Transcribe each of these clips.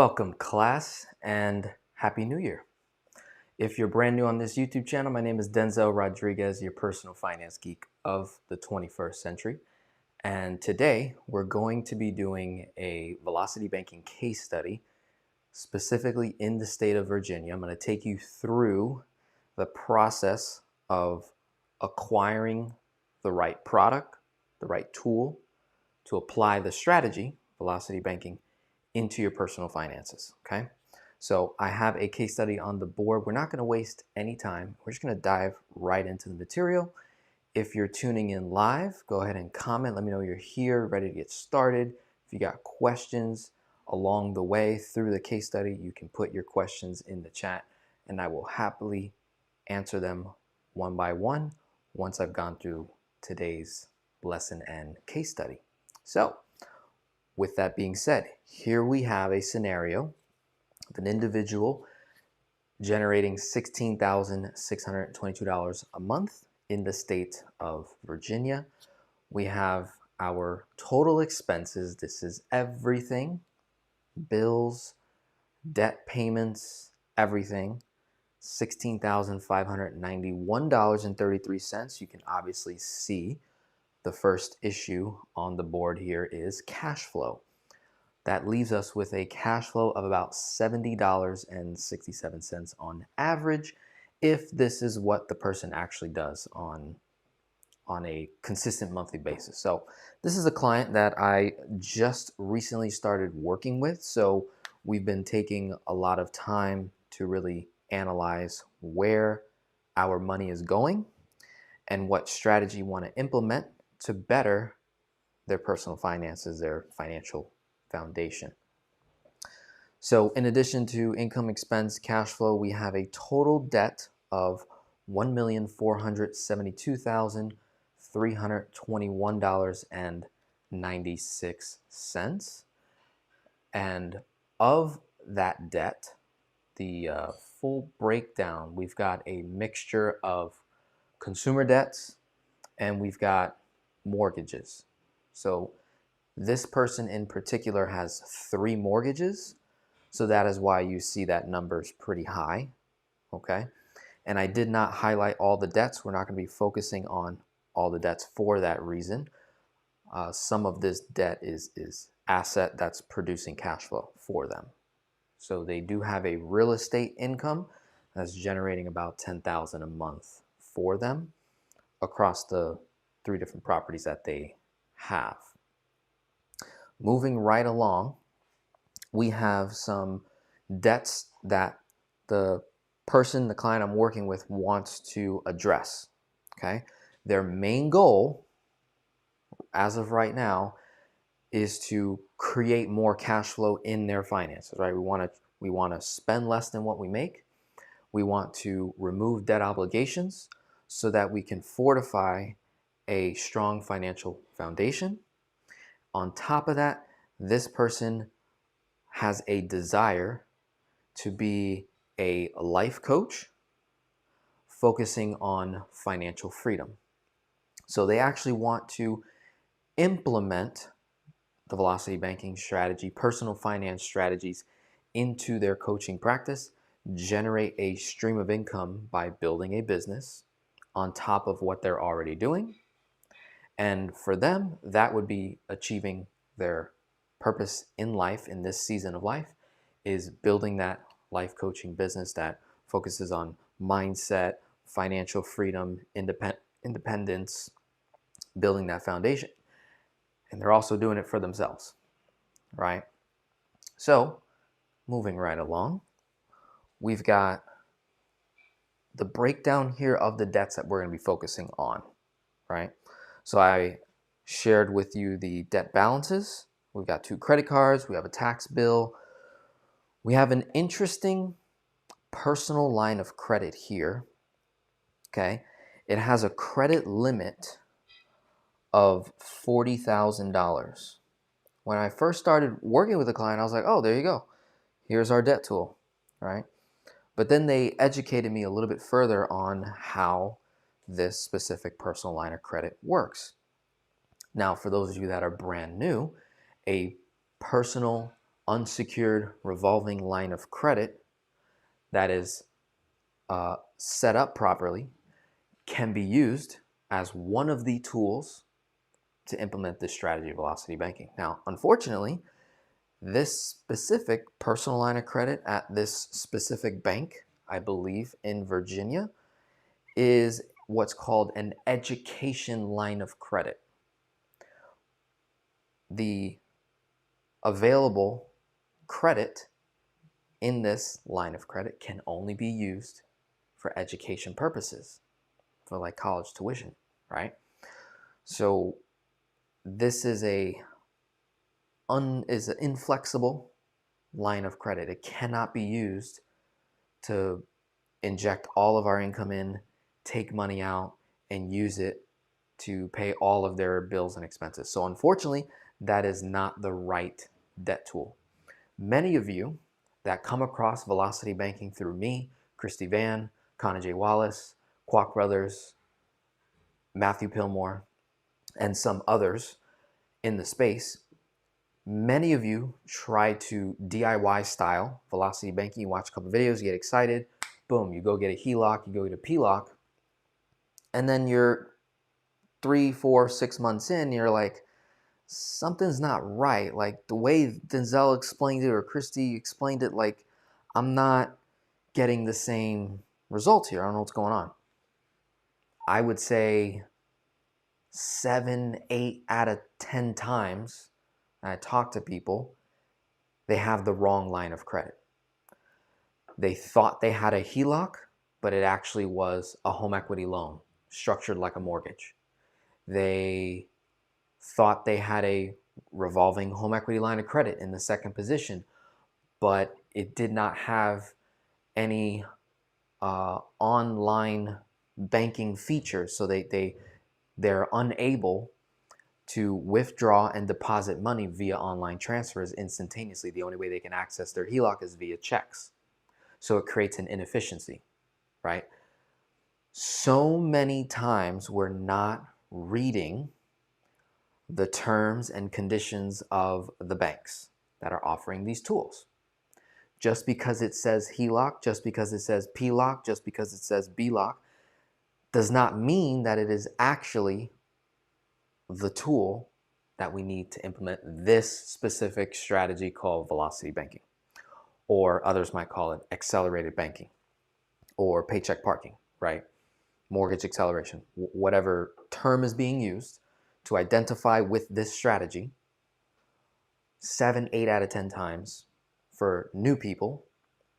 Welcome, class, and Happy New Year. If you're brand new on this YouTube channel, my name is Denzel Rodriguez, your personal finance geek of the 21st century. And today we're going to be doing a velocity banking case study, specifically in the state of Virginia. I'm going to take you through the process of acquiring the right product, the right tool to apply the strategy, velocity banking, into your personal finances, okay? So I have a case study on the board. We're not gonna waste any time. We're just gonna dive right into the material. If you're tuning in live, go ahead and comment. Let me know you're here, ready to get started. If you got questions along the way through the case study, you can put your questions in the chat and I will happily answer them one by one once I've gone through today's lesson and case study. So, with that being said, here we have a scenario of an individual generating $16,622 a month in the state of Virginia. We have our total expenses. This is everything, bills, debt payments, everything. $16,591.33. You can obviously see the first issue on the board here is cash flow. That leaves us with a cash flow of about $70.67 on average, if this is what the person actually does on a consistent monthly basis. So this is a client that I just recently started working with. So we've been taking a lot of time to really analyze where our money is going and what strategy we want to implement to better their personal finances, their financial foundation. So in addition to income, expense, cash flow, we have a total debt of $1,472,321.96. And of that debt, the full breakdown, we've got a mixture of consumer debts and we've got mortgages. So this person in particular has 3 mortgages. So that is why you see that number is pretty high, okay? And I did not highlight all the debts. We're not gonna be focusing on all the debts for that reason. Some of this debt is asset that's producing cash flow for them. So they do have a real estate income that's generating about $10,000 a month for them across the 3 different properties that they have. Moving right along, we have some debts that the person, the client I'm working with, wants to address, okay? Their main goal, as of right now, is to create more cash flow in their finances, right? We want to spend less than what we make. We want to remove debt obligations so that we can fortify a strong financial foundation. On top of that, this person has a desire to be a life coach focusing on financial freedom. So they actually want to implement the velocity banking strategy, personal finance strategies into their coaching practice, generate a stream of income by building a business on top of what they're already doing. And for them, that would be achieving their purpose in life, in this season of life, is building that life coaching business that focuses on mindset, financial freedom, independence, building that foundation. And they're also doing it for themselves, right? So, moving right along, we've got the breakdown here of the debts that we're going to be focusing on, right? So I shared with you the debt balances. We've got 2 credit cards. We have a tax bill. We have an interesting personal line of credit here, okay? It has a credit limit of $40,000. When I first started working with a client, I was like, oh, there you go. Here's our debt tool, right? But then they educated me a little bit further on how this specific personal line of credit works. Now, for those of you that are brand new, a personal unsecured revolving line of credit that is set up properly can be used as one of the tools to implement this strategy of velocity banking. Now, unfortunately, this specific personal line of credit at this specific bank, I believe in Virginia, is what's called an education line of credit. The available credit in this line of credit can only be used for education purposes, for like college tuition, right? So this is an inflexible line of credit. It cannot be used to inject all of our income in, take money out, and use it to pay all of their bills and expenses. So unfortunately, that is not the right debt tool. Many of you that come across velocity banking through me, Christy Van, Connor J. Wallace, Kwok Brothers, Matthew Pillmore, and some others in the space, many of you try to DIY style velocity banking. You watch a couple videos, you get excited, boom, you go get a HELOC, you go get a PLOC, and then you're 3, 4, 6 months in, you're like, something's not right. Like the way Denzel explained it or Christy explained it, like I'm not getting the same results here. I don't know what's going on. I would say 7, 8 out of 10 times I talk to people, they have the wrong line of credit. They thought they had a HELOC, but it actually was a home equity loan structured like a mortgage. They thought they had a revolving home equity line of credit in the second position, but it did not have any online banking features. So they're unable to withdraw and deposit money via online transfers instantaneously. The only way they can access their HELOC is via checks. So it creates an inefficiency, right? So many times we're not reading the terms and conditions of the banks that are offering these tools. Just because it says HELOC, just because it says PLOC, just because it says BLOC, does not mean that it is actually the tool that we need to implement this specific strategy called velocity banking, or others might call it accelerated banking or paycheck parking, right? Mortgage acceleration, whatever term is being used to identify with this strategy. 7, 8 out of 10 times for new people,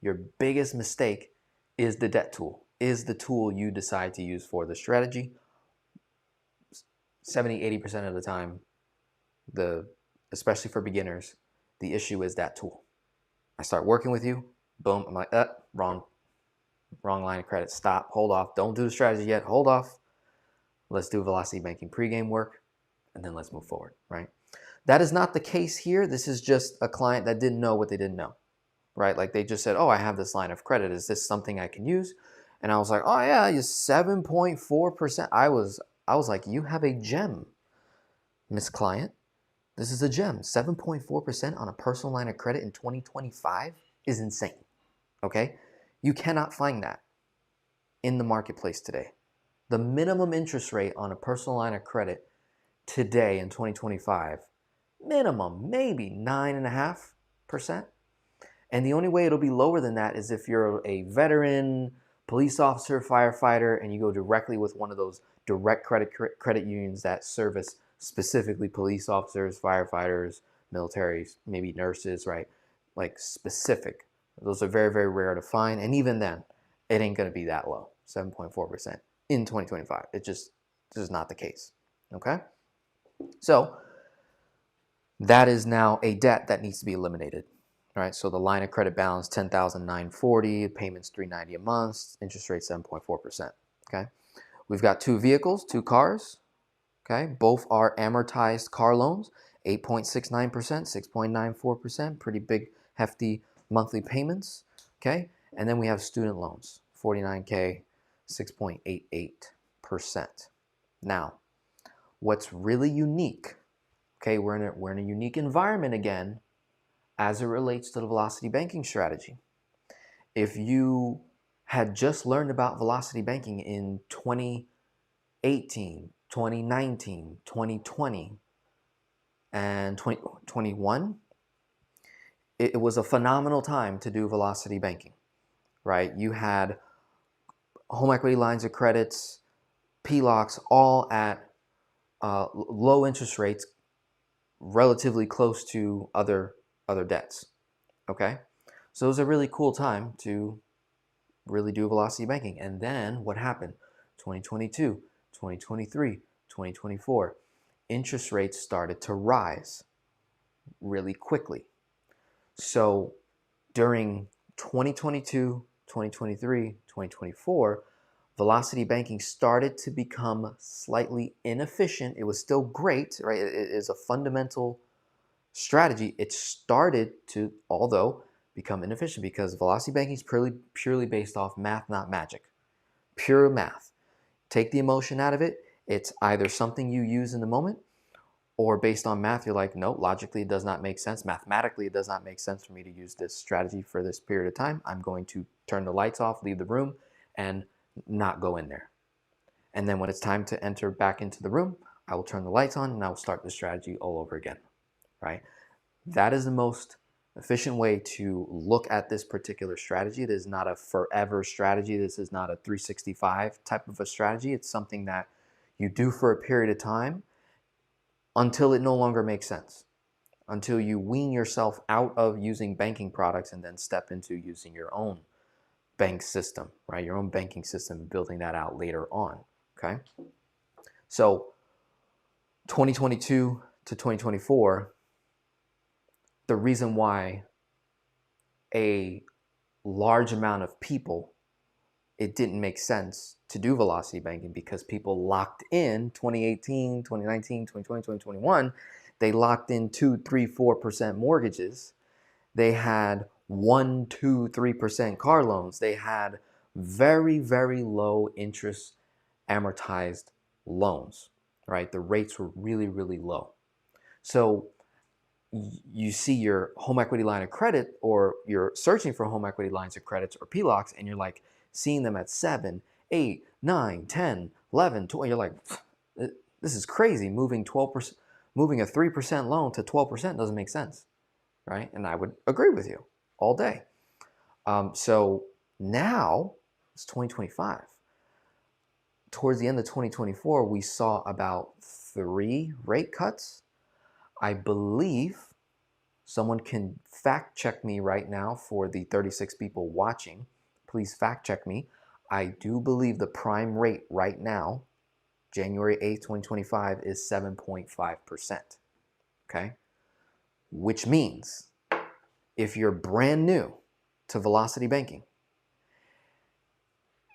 your biggest mistake is the debt tool, is the tool you decide to use for the strategy. 70, 80% of the time, especially for beginners, the issue is that tool. I start working with you, boom, I'm like, wrong line of credit, stop, hold off, don't do the strategy yet, hold off. Let's do velocity banking pregame work, and then let's move forward, right? That is not the case here. This is just a client that didn't know what they didn't know, right? Like they just said, oh, I have this line of credit. Is this something I can use? And I was like, oh yeah, you 7.4%. I was like, you have a gem, Miss Client. This is a gem. 7.4% on a personal line of credit in 2025 is insane, okay? You cannot find that in the marketplace today. The minimum interest rate on a personal line of credit today in 2025, minimum, maybe 9.5%. And the only way it'll be lower than that is if you're a veteran, police officer, firefighter, and you go directly with one of those direct credit unions that service specifically police officers, firefighters, militaries, maybe nurses, right? Like specific. Those are very, very rare to find. And even then, it ain't going to be that low, 7.4% in 2025. This is not the case, okay? So that is now a debt that needs to be eliminated. All right, so the line of credit balance, $10,940, payments $390 a month, interest rate 7.4%, okay? We've got 2 vehicles, 2 cars, okay? Both are amortized car loans, 8.69%, 6.94%, pretty big, hefty monthly payments, okay? And then we have student loans, $49K, 6.88%. Now, what's really unique, okay, we're in a unique environment again, as it relates to the velocity banking strategy. If you had just learned about velocity banking in 2018, 2019, 2020, and 2021, it was a phenomenal time to do velocity banking, right? You had home equity lines of credits, HELOCs, all at low interest rates, relatively close to other debts. Okay, so it was a really cool time to really do velocity banking. And then what happened? 2022, 2023, 2024, interest rates started to rise really quickly. So during 2022, 2023, 2024, velocity banking started to become slightly inefficient. It was still great, right? It is a fundamental strategy. It started to, although, become inefficient because velocity banking is purely based off math, not magic. Pure math. Take the emotion out of it. It's either something you use in the moment, or based on math, you're like, no, logically it does not make sense. Mathematically, it does not make sense for me to use this strategy for this period of time. I'm going to turn the lights off, leave the room, and not go in there. And then when it's time to enter back into the room, I will turn the lights on and I will start the strategy all over again, right? That is the most efficient way to look at this particular strategy. It is not a forever strategy. This is not a 365 type of a strategy. It's something that you do for a period of time until it no longer makes sense, until you wean yourself out of using banking products and then step into using your own bank system, right? Your own banking system, building that out later on, okay? So 2022 to 2024, the reason why a large amount of people, it didn't make sense to do velocity banking because people locked in 2018, 2019, 2020, 2021. They locked in 2, 3, 4% mortgages. They had 1, 2, 3% car loans. They had very, very low interest amortized loans, right? The rates were really, really low. So you see your home equity line of credit, or you're searching for home equity lines of credits or PLOCs, and you're like seeing them at 7, 8, 9, 10, 11, 12. You're like, this is crazy. Moving 12%, moving a 3% loan to 12% doesn't make sense, right? And I would agree with you all day. So now it's 2025. Towards the end of 2024, we saw about 3 rate cuts. I believe, someone can fact check me right now for the 36 people watching. Please fact check me. I do believe the prime rate right now, January 8th, 2025, is 7.5%. Okay? Which means if you're brand new to velocity banking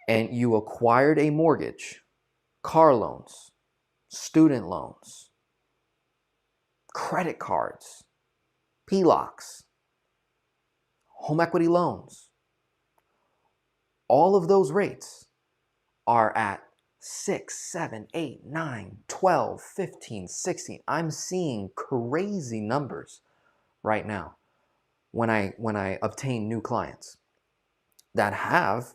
and you acquired a mortgage, car loans, student loans, credit cards, HELOCs, home equity loans, all of those rates are at 6, 7, 8, 9, 12, 15, 16. I'm seeing crazy numbers right now when I obtain new clients that have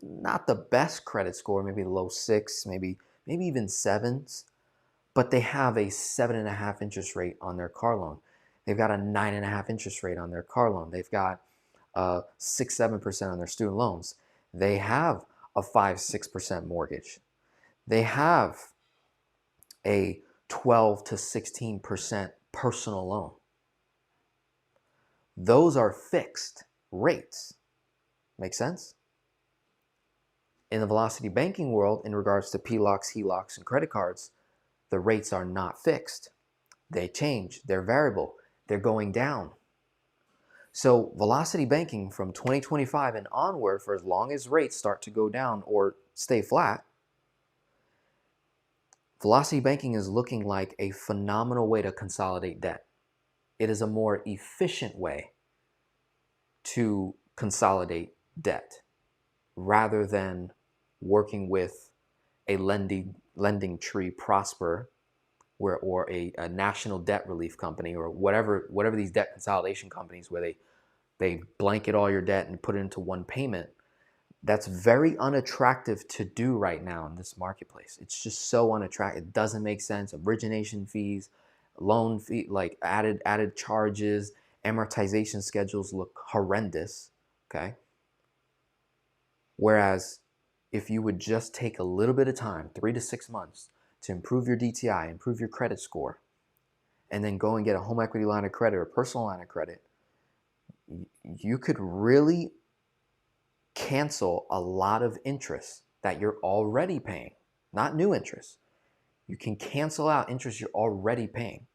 not the best credit score, maybe low 6, maybe even 7s, but they have a 7.5 interest rate on their car loan. They've got a 9.5 interest rate on their car loan. They've got 6, 7% on their student loans. They have a 5, 6% mortgage. They have a 12 to 16% personal loan. Those are fixed rates. Make sense? In the velocity banking world, in regards to PLOCs, HELOCs, and credit cards, the rates are not fixed. They change. They're variable. They're going down. So velocity banking from 2025 and onward, for as long as rates start to go down or stay flat, velocity banking is looking like a phenomenal way to consolidate debt. It is a more efficient way to consolidate debt rather than working with a lending tree Prosper or a national debt relief company, or whatever these debt consolidation companies where they blanket all your debt and put it into one payment. That's very unattractive to do right now in this marketplace. It's just so unattractive. It doesn't make sense. Origination fees, loan fee, like added charges, amortization schedules look horrendous. Okay. Whereas if you would just take a little bit of time, 3 to 6 months, to improve your DTI, improve your credit score, and then go and get a home equity line of credit or personal line of credit, you could really cancel a lot of interest that you're already paying, not new interest. You can cancel out interest you're already paying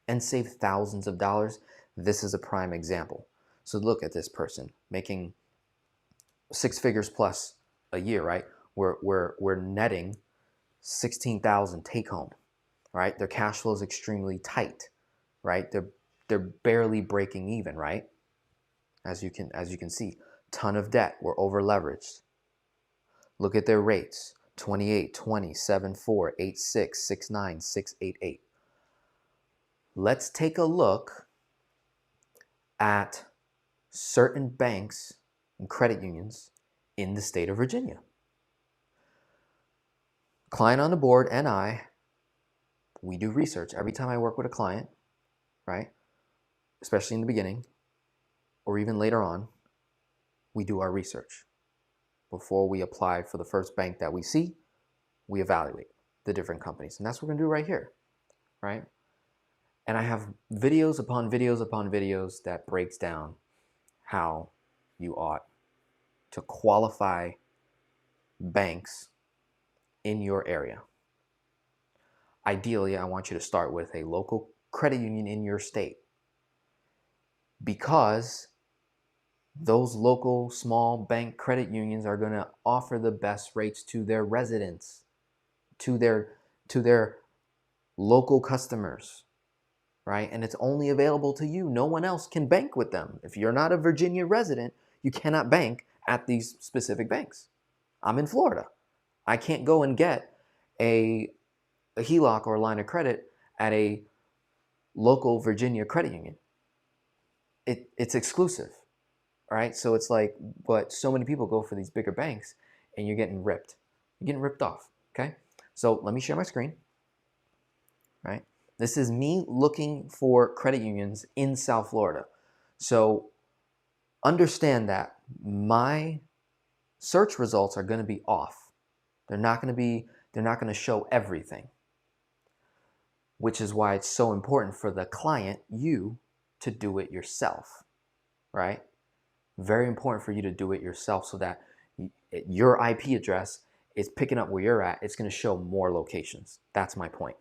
and save thousands of dollars. This is a prime example. So look at this person making 6 figures plus a year, right? We're netting 16,000 take home, right? Their cash flow is extremely tight, right? They're barely breaking even, right? As you can see, ton of debt. We're over leveraged. Look at their rates: 28, 20, 7.4, 8.6, 6.9, 6.88. Let's take a look at certain banks and credit unions in the state of Virginia. Client on the board and we do research every time I work with a client, right? Especially in the beginning or even later on, we do our research. Before we apply for the first bank that we see, we evaluate the different companies. And that's what we're gonna do right here, right? And I have videos upon videos upon videos that breaks down how you ought to qualify banks in your area. Ideally, I want you to start with a local credit union in your state, because those local small bank credit unions are going to offer the best rates to their residents, to their local customers, right? And it's only available to you. No one else can bank with them. If you're not a Virginia resident, you cannot bank at these specific banks. I'm in Florida. I can't go and get a HELOC or a line of credit at a local Virginia credit union. It's exclusive, right? So it's like, but so many people go for these bigger banks and you're getting ripped. You're getting ripped off, okay? So let me share my screen, right? This is me looking for credit unions in South Florida. So understand that my search results are going to be off. They're not going to show everything, which is why it's so important for the client, you, to do it yourself, right? Very important for you to do it yourself so that your IP address is picking up where you're at. It's going to show more locations. That's my point,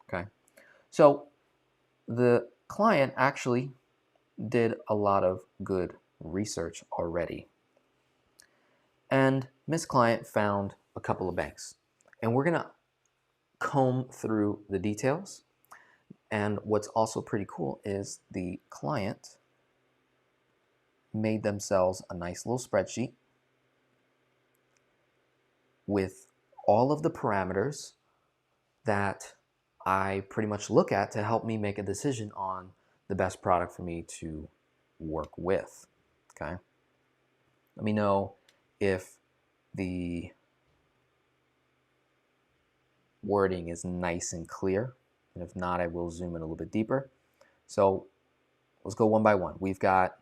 okay? So the client actually did a lot of good research already. And Miss Client found a couple of banks. And we're going to comb through the details. And what's also pretty cool is the client made themselves a nice little spreadsheet with all of the parameters that I pretty much look at to help me make a decision on the best product for me to work with, okay? Let me know if the wording is nice and clear, and if not, I will zoom in a little bit deeper. So let's go one by one. We've got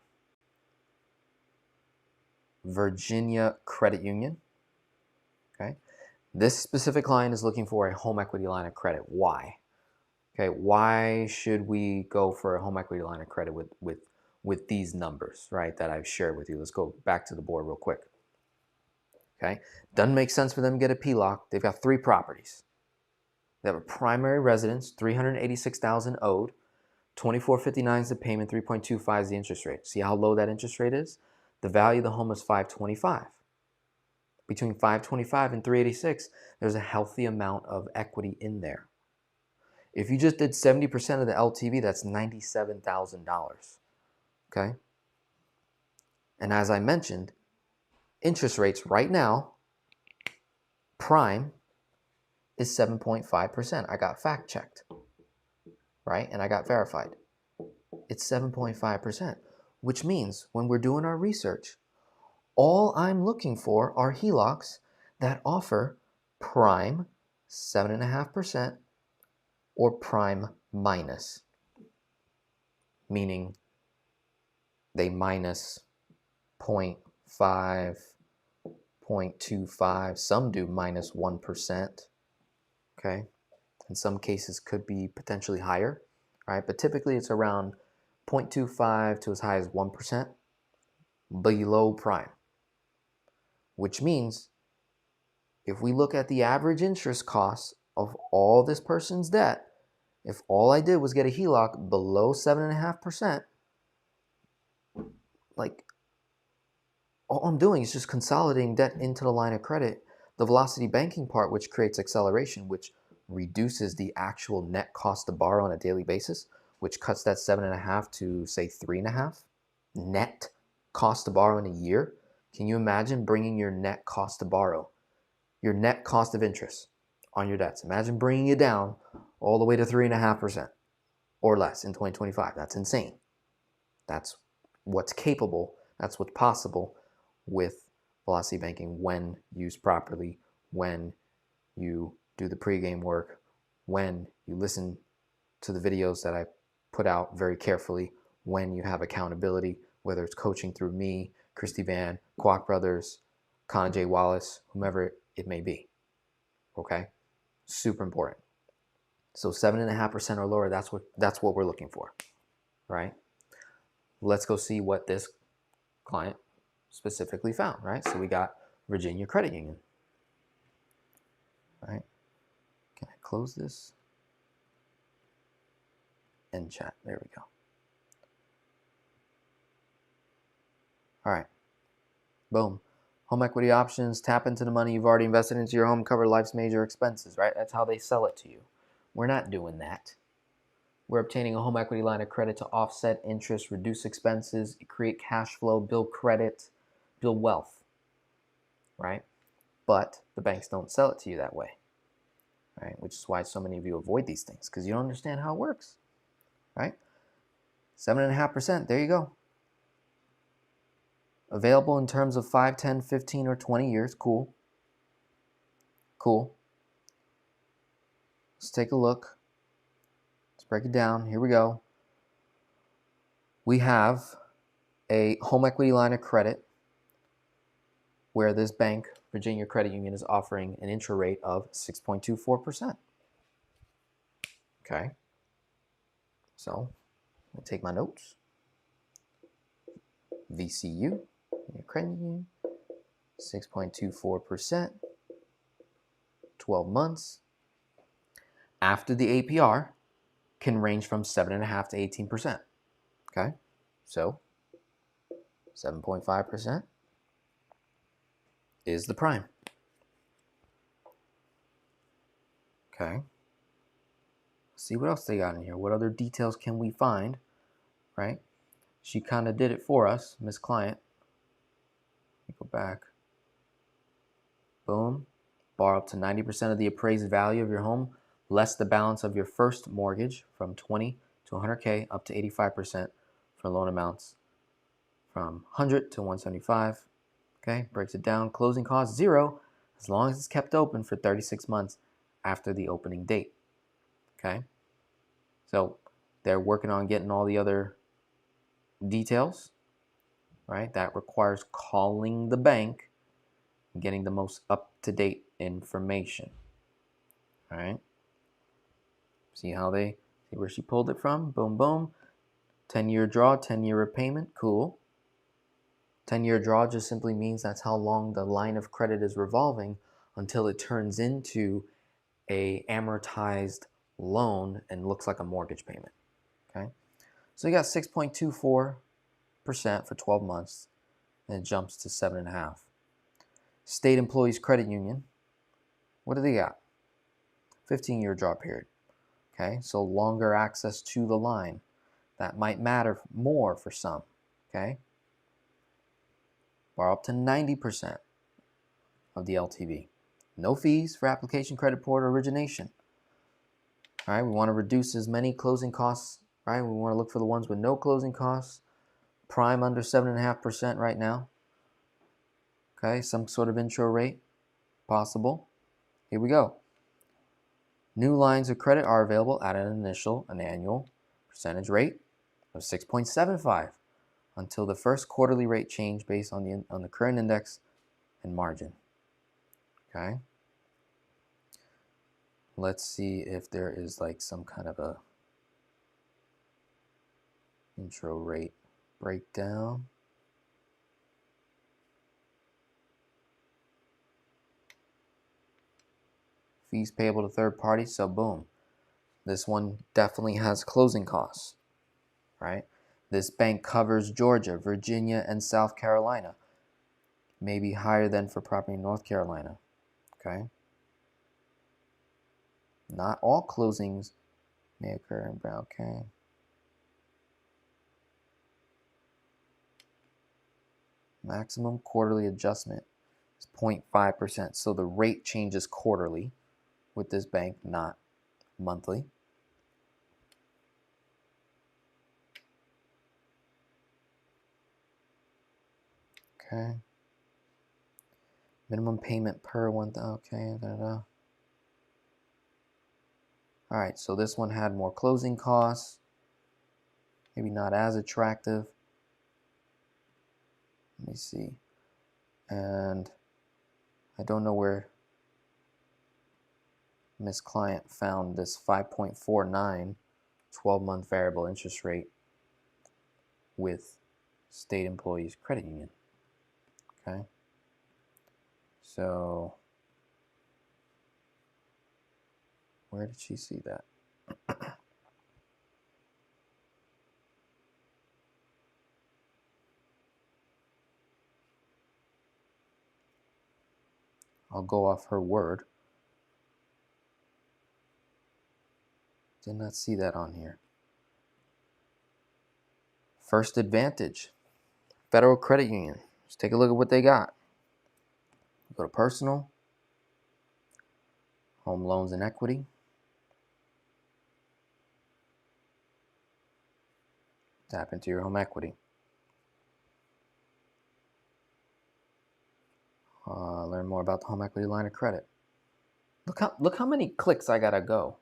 Virginia Credit Union, okay? This specific client is looking for a home equity line of credit. Why? Okay, why should we go for a home equity line of credit with these numbers, right, that I've shared with you? Let's go back to the board real quick. Okay, doesn't make sense for them to get a PLOC. They've got 3 properties. They have a primary residence, $386,000 owed, $2,459 is the payment, 3.25 is the interest rate. See how low that interest rate is? The value of the home is $525. Between $525 and $386, there's a healthy amount of equity in there. If you just did 70% of the LTV, that's $97,000. Okay? And as I mentioned, interest rates right now, prime, is 7.5%. I got fact checked. right? And I got verified. It's 7.5%, which means when we're doing our research, all I'm looking for are HELOCs that offer prime 7.5% or prime minus, meaning they minus 0.5, 0.25, some do minus 1%, okay? In some cases could be potentially higher, right? But typically it's around 0.25 to as high as 1% below prime, which means if we look at the average interest costs of all this person's debt, if all I did was get a HELOC below 7.5%, like all I'm doing is just consolidating debt into the line of credit. The velocity banking part, which creates acceleration, which reduces the actual net cost to borrow on a daily basis, which cuts that 7.5 to say 3.5 net cost to borrow in a year. Can you imagine bringing your net cost to borrow, your net cost of interest on your debts? Imagine bringing it down all the way to 3.5% or less in 2025. That's insane. That's what's capable. That's what's possible with velocity banking when used properly, when you do the pregame work, when you listen to the videos that I put out very carefully, when you have accountability, whether it's coaching through me, Christy Van, Kwok Brothers, Connor J. Wallace, whomever it may be. Okay? Super important. So 7.5% or lower, that's what we're looking for, right? Let's go see what this client specifically found, right? So we got Virginia Credit Union, right? Can I close this? End chat, there we go. All right, boom. Home equity options, tap into the money you've already invested into your home, cover life's major expenses, right? That's how they sell it to you. We're not doing that. We're obtaining a home equity line of credit to offset interest, reduce expenses, create cash flow, build credit, build wealth, right? But the banks don't sell it to you that way, right? Which is why so many of you avoid these things, because you don't understand how it works, right? 7.5%, there you go. Available in terms of 5, 10, 15, or 20 years. Cool. Cool. Let's take a look. Let's break it down. Here we go. We have a home equity line of credit where this bank, Virginia Credit Union, is offering an interest rate of 6.24%. Okay. So, I'm going to take my notes. VCU, Credit Union, 6.24%, 12 months. After the APR can range from 7.5 to 18%. Okay, so 7.5% is the prime. Okay, let's see what else they got in here. What other details can we find, right? She kind of did it for us, Miss Client. Let me go back. Boom. Borrow up to 90% of the appraised value of your home, less the balance of your first mortgage from 20 to 100K, up to 85% for loan amounts from 100 to 175. Okay, breaks it down. Closing costs 0 as long as it's kept open for 36 months after the opening date. Okay, so they're working on getting all the other details, right? That requires calling the bank and getting the most up-to-date information. All right, see where she pulled it from? Boom, boom. 10-year draw, 10-year repayment. Cool. 10-year draw just simply means that's how long the line of credit is revolving until it turns into a amortized loan and looks like a mortgage payment. Okay, so you got 6.24% for 12 months, and it jumps to 7.5. State Employees Credit Union, what do they got? 15-year draw period. Okay, so longer access to the line. That might matter more for some. Okay, borrow up to 90% of the LTV. No fees for application, credit report, or origination. All right, we want to reduce as many closing costs, right? We want to look for the ones with no closing costs. Prime under 7.5% right now. Okay, some sort of intro rate possible. Here we go. New lines of credit are available at an annual percentage rate of 6.75 until the first quarterly rate change based on the current index and margin. Okay. Let's see if there is like some kind of a intro rate breakdown. Fees payable to third parties, so boom. This one definitely has closing costs, right? This bank covers Georgia, Virginia, and South Carolina. Maybe higher than for property in North Carolina, okay? Not all closings may occur in Brown, okay? Maximum quarterly adjustment is 0.5%. So the rate changes quarterly with this bank, not monthly. Okay. Minimum payment per one, okay. All right, so this one had more closing costs. Maybe not as attractive. Let me see. And I don't know where Miss Client found this 5.49 12-month variable interest rate with State Employees Credit Union. Okay. So where did she see that? I'll go off her word. Did not see that on here. First Advantage, Federal Credit Union. Let's take a look at what they got. Go to Personal, Home Loans and Equity. Tap into your home equity. Learn more about the home equity line of credit. Look how many clicks I gotta go.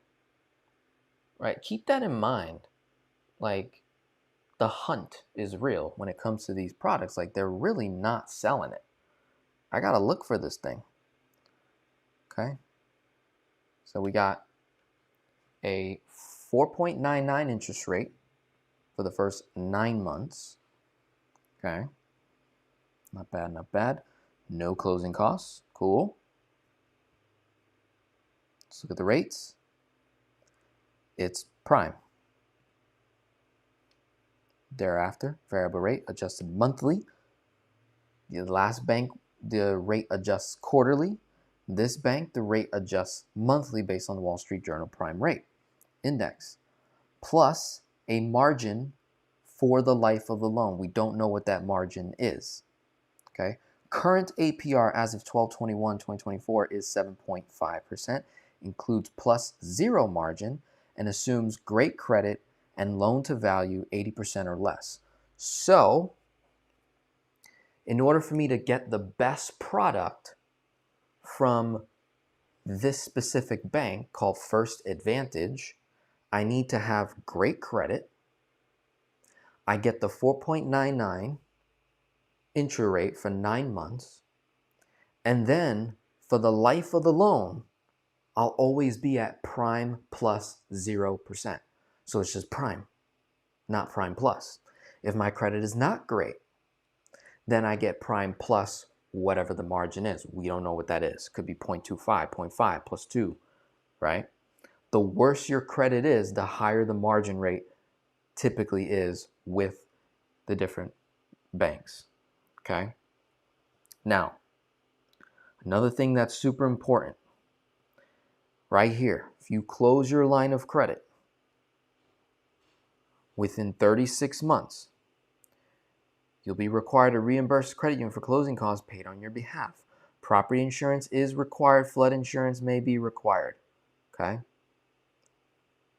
Right, keep that in mind. Like, the hunt is real when it comes to these products. Like, they're really not selling it. I gotta look for this thing. Okay, so we got a 4.99 interest rate for the first 9 months. Okay, not bad, not bad. No closing costs. Cool. Let's look at the rates. It's prime. Thereafter, variable rate adjusted monthly. The last bank, the rate adjusts quarterly. This bank, the rate adjusts monthly based on the Wall Street Journal prime rate index, plus a margin for the life of the loan. We don't know what that margin is. Okay. Current APR as of 12/21/2024 is 7.5%, includes plus zero margin, and assumes great credit and loan to value 80% or less. So, in order for me to get the best product from this specific bank called First Advantage, I need to have great credit. I get the 4.99 intro rate for 9 months. And then for the life of the loan, I'll always be at prime plus 0%. So it's just prime, not prime plus. If my credit is not great, then I get prime plus whatever the margin is. We don't know what that is. Could be 0.25, 0.5 plus 2, right? The worse your credit is, the higher the margin rate typically is with the different banks, okay? Now, another thing that's super important, right here, if you close your line of credit within 36 months, you'll be required to reimburse the credit union for closing costs paid on your behalf. Property insurance is required. Flood insurance may be required, okay?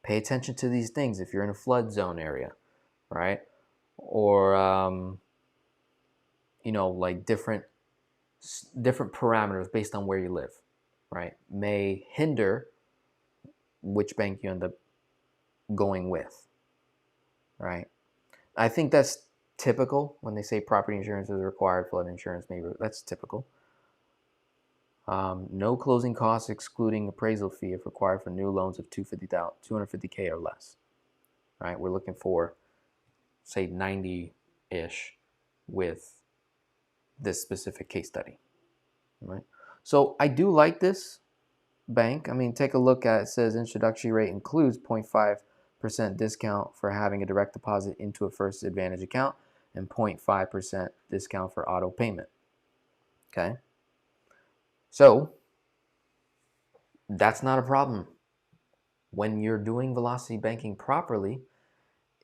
Pay attention to these things if you're in a flood zone area, right? Or like different parameters based on where you live, right? May hinder which bank you end up going with, right? I think that's typical when they say property insurance is required, flood insurance maybe. That's typical. No closing costs excluding appraisal fee if required for new loans of $250K or less, right? We're looking for, say, 90-ish with this specific case study, right? So I do like this bank. I mean, take a look at it. It says introductory rate includes 0.5% discount for having a direct deposit into a First Advantage account and 0.5% discount for auto payment. Okay. So that's not a problem. When you're doing velocity banking properly,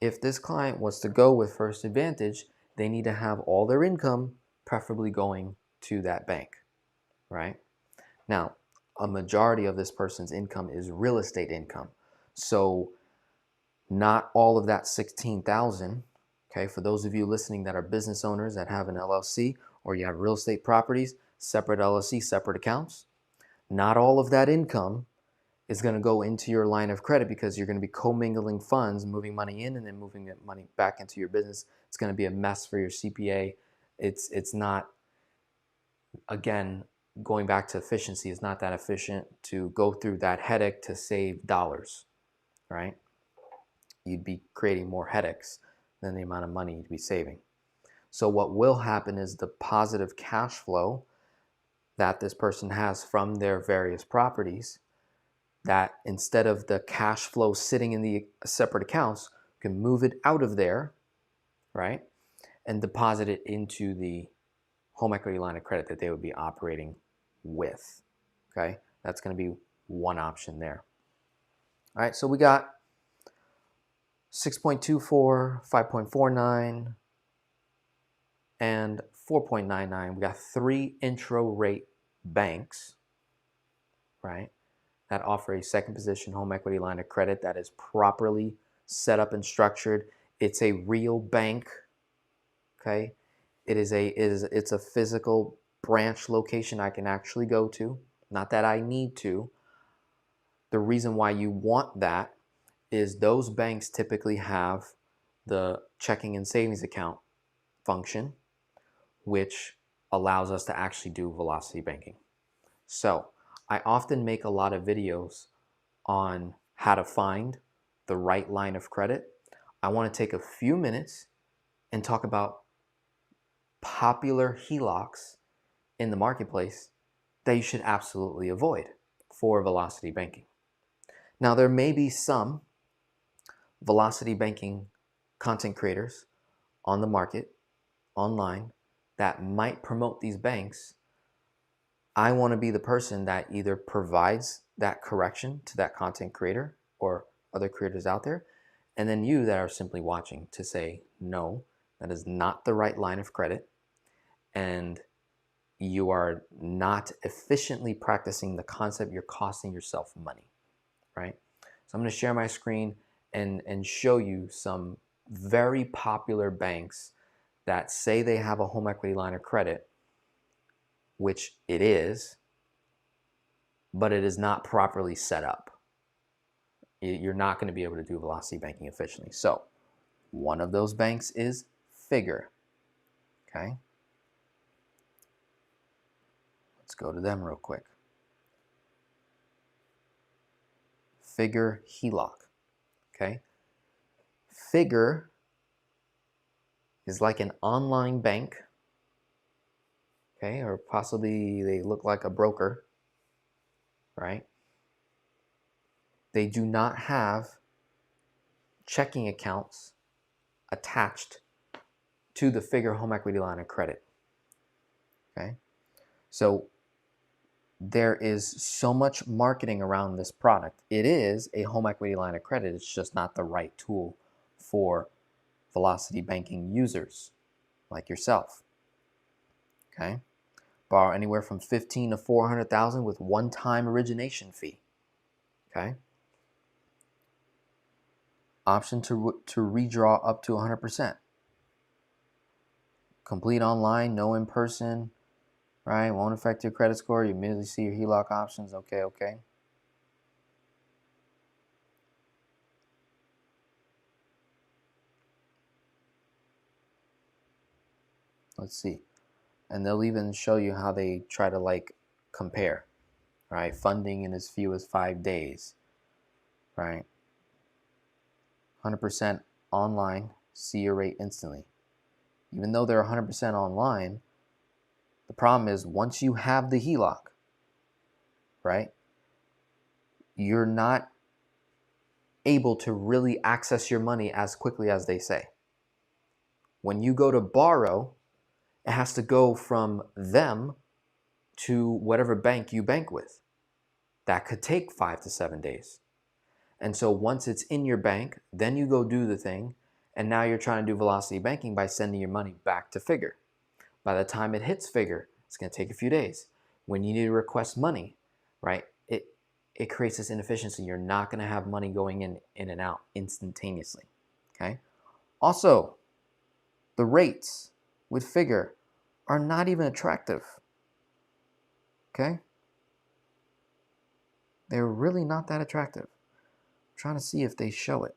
if this client was to go with First Advantage, they need to have all their income preferably going to that bank, right? Now, a majority of this person's income is real estate income. So not all of that 16,000, okay, for those of you listening that are business owners that have an LLC or you have real estate properties, separate LLC, separate accounts, not all of that income is going to go into your line of credit because you're going to be commingling funds, moving money in and then moving that money back into your business. It's going to be a mess for your CPA. It's not, again, going back to efficiency, it's not that efficient to go through that headache to save dollars, right? You'd be creating more headaches than the amount of money you'd be saving. So what will happen is the positive cash flow that this person has from their various properties, that instead of the cash flow sitting in the separate accounts, you can move it out of there, right? And deposit it into the home equity line of credit that they would be operating with, okay? That's going to be one option there. All right, so we got 6.24, 5.49, and 4.99. We got 3 intro rate banks, right, that offer a second position home equity line of credit that is properly set up and structured. It's a real bank, okay? It's a physical branch location I can actually go to. Not that I need to. The reason why you want that is those banks typically have the checking and savings account function, which allows us to actually do velocity banking. So I often make a lot of videos on how to find the right line of credit. I want to take a few minutes and talk about popular HELOCs in the marketplace that you should absolutely avoid for velocity banking. Now, there may be some velocity banking content creators on the market, online, that might promote these banks. I want to be the person that either provides that correction to that content creator or other creators out there, and then you that are simply watching to say, no, that is not the right line of credit, and you are not efficiently practicing the concept, you're costing yourself money, right? So I'm going to share my screen and show you some very popular banks that say they have a home equity line of credit, which it is, but it is not properly set up. You're not going to be able to do velocity banking efficiently. So one of those banks is Figure, okay? Let's go to them real quick. Figure HELOC, okay? Figure is like an online bank, okay? Or possibly they look like a broker, right? They do not have checking accounts attached to the Figure home equity line of credit, okay? So there is so much marketing around this product. It is a home equity line of credit. It's just not the right tool for velocity banking users like yourself, okay? Borrow anywhere from 15 to 400,000 with one-time origination fee, okay? Option to redraw up to 100%. Complete online, no in person, right? Won't affect your credit score. You immediately see your HELOC options. Okay, okay. Let's see. And they'll even show you how they try to like compare, right? Funding in as few as 5 days, right? 100% online, see your rate instantly. Even though they're 100% online, the problem is once you have the HELOC, right, you're not able to really access your money as quickly as they say. When you go to borrow, it has to go from them to whatever bank you bank with. That could take 5 to 7 days. And so once it's in your bank, then you go do the thing, and now you're trying to do velocity banking by sending your money back to Figure. By the time it hits Figure, it's going to take a few days. When you need to request money, right, it creates this inefficiency. You're not going to have money going in and out instantaneously, okay? Also, the rates with Figure are not even attractive, okay? They're really not that attractive. I'm trying to see if they show it.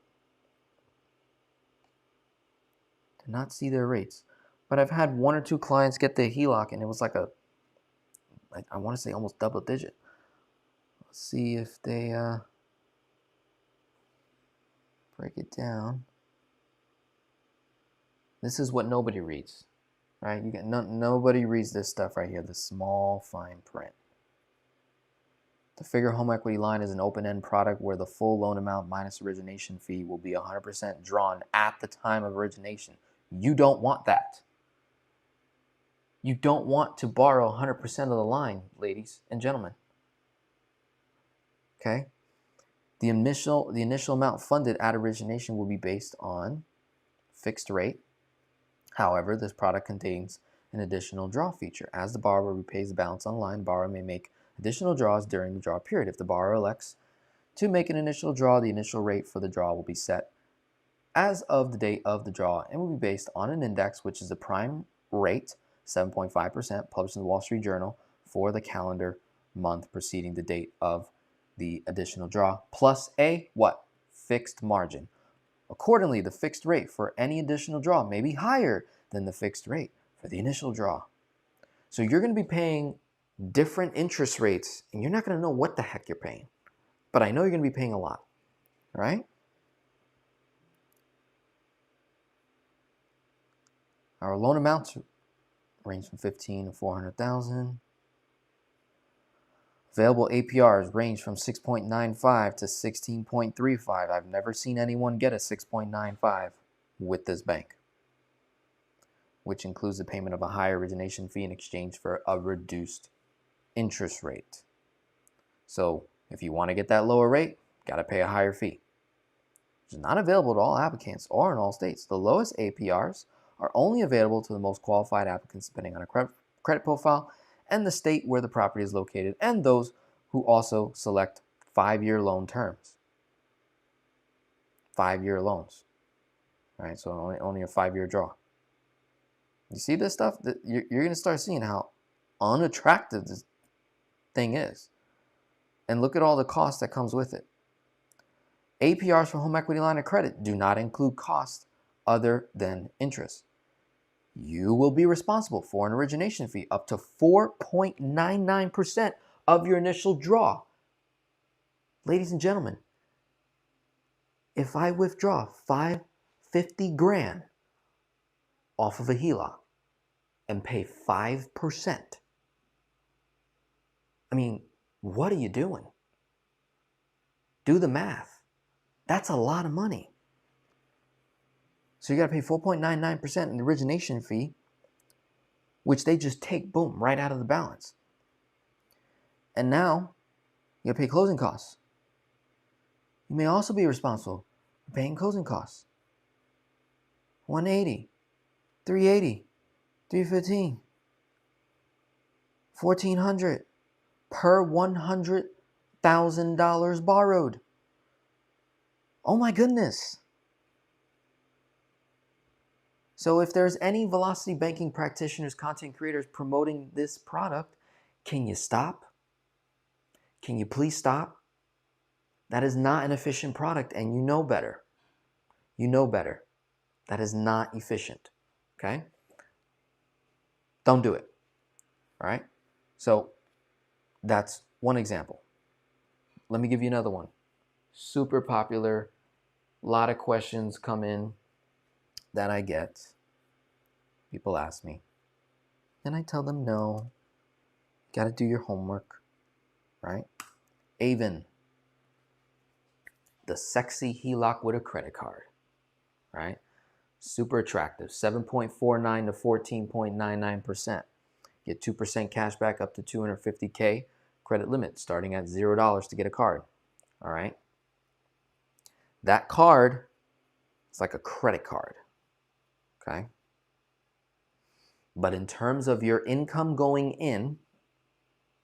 To not see their rates. But I've had 1 or 2 clients get their HELOC, and it was like I want to say almost double digit. Let's see if they break it down. This is what nobody reads, right? You get nobody reads this stuff right here, the small fine print. The Figure home equity line is an open-end product where the full loan amount minus origination fee will be 100% drawn at the time of origination. You don't want that. You don't want to borrow 100% of the line, ladies and gentlemen. Okay? The initial amount funded at origination will be based on fixed rate. However, this product contains an additional draw feature. As the borrower repays the balance on the line, the borrower may make additional draws during the draw period. If the borrower elects to make an initial draw, the initial rate for the draw will be set as of the date of the draw and will be based on an index, which is the prime rate, 7.5%, published in the Wall Street Journal for the calendar month preceding the date of the additional draw, plus a what? Fixed margin. Accordingly, the fixed rate for any additional draw may be higher than the fixed rate for the initial draw. So you're going to be paying different interest rates, and you're not going to know what the heck you're paying. But I know you're going to be paying a lot, right? Our loan amounts range from $15,000 to $400,000. Available APRs range from 6.95 to 16.35. I've never seen anyone get a 6.95 with this bank, which includes the payment of a higher origination fee in exchange for a reduced interest rate. So if you want to get that lower rate, got to pay a higher fee. Which is not available to all applicants or in all states. The lowest APRs are only available to the most qualified applicants depending on a credit profile and the state where the property is located, and those who also select 5-year loan terms. 5-year loans, right? So only a 5-year draw. You see this stuff? You're going to start seeing how unattractive this thing is. And look at all the cost that comes with it. APRs for home equity line of credit do not include costs other than interest. You will be responsible for an origination fee up to 4.99% of your initial draw. Ladies and gentlemen, if I withdraw $50,000 off of a HELOC and pay 5%, I mean, what are you doing? Do the math. That's a lot of money. So you got to pay 4.99% in the origination fee, which they just take, boom, right out of the balance. And now you got to pay closing costs. You may also be responsible for paying closing costs. $180, $380, $315, $1,400 per $100,000 borrowed. Oh my goodness. So if there's any velocity banking practitioners, content creators promoting this product, can you stop? Can you please stop? That is not an efficient product, and you know better. You know better. That is not efficient, okay? Don't do it, all right? So that's one example. Let me give you another one. Super popular. A lot of questions come in that I get. People ask me. And I tell them no. Got to do your homework, right? Avon, the sexy HELOC with a credit card, right? Super attractive, 7.49 to 14.99%. Get 2% cash back up to $250K credit limit, starting at $0 to get a card, all right? That card is like a credit card, okay? But in terms of your income going in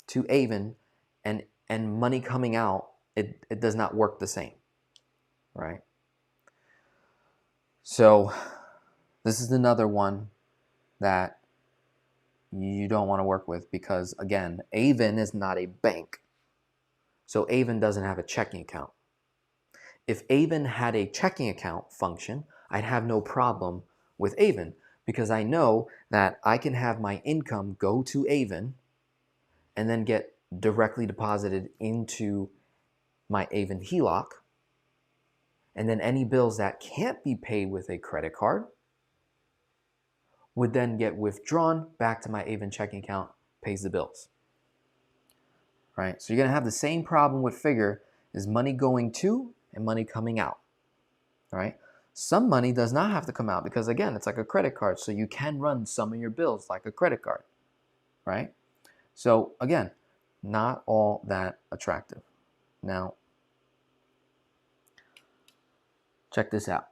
to Avon and money coming out, it does not work the same, right? So this is another one that you don't want to work with because, again, Avon is not a bank. So Avon doesn't have a checking account. If Avon had a checking account function, I'd have no problem with Avon because I know that I can have my income go to Avon and then get directly deposited into my Avon HELOC. And then any bills that can't be paid with a credit card would then get withdrawn back to my Avon checking account, pays the bills. Right? So you're going to have the same problem with Figure is money going to and money coming out. All right? Some money does not have to come out because, again, it's like a credit card. So you can run some of your bills like a credit card. Right? So, again, not all that attractive. Now, check this out.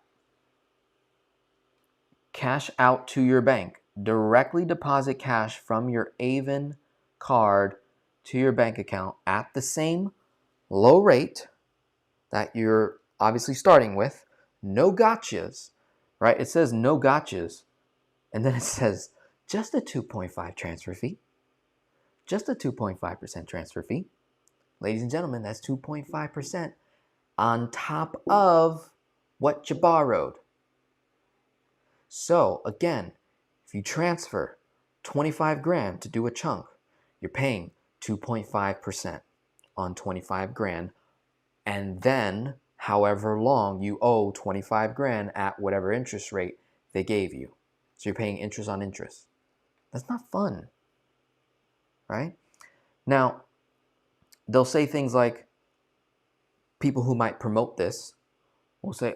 Cash out to your bank. Directly deposit cash from your Avon card to your bank account at the same low rate that you're obviously starting with. No gotchas, right? It says no gotchas. And then it says just a 2.5 transfer fee. Just a 2.5% transfer fee. Ladies and gentlemen, that's 2.5% on top of what you borrowed. So again, if you transfer 25 grand to do a chunk, you're paying 2.5% on 25 grand. And then however long you owe 25 grand at whatever interest rate they gave you. So you're paying interest on interest. That's not fun, right? Now, they'll say things like, people who might promote this will say,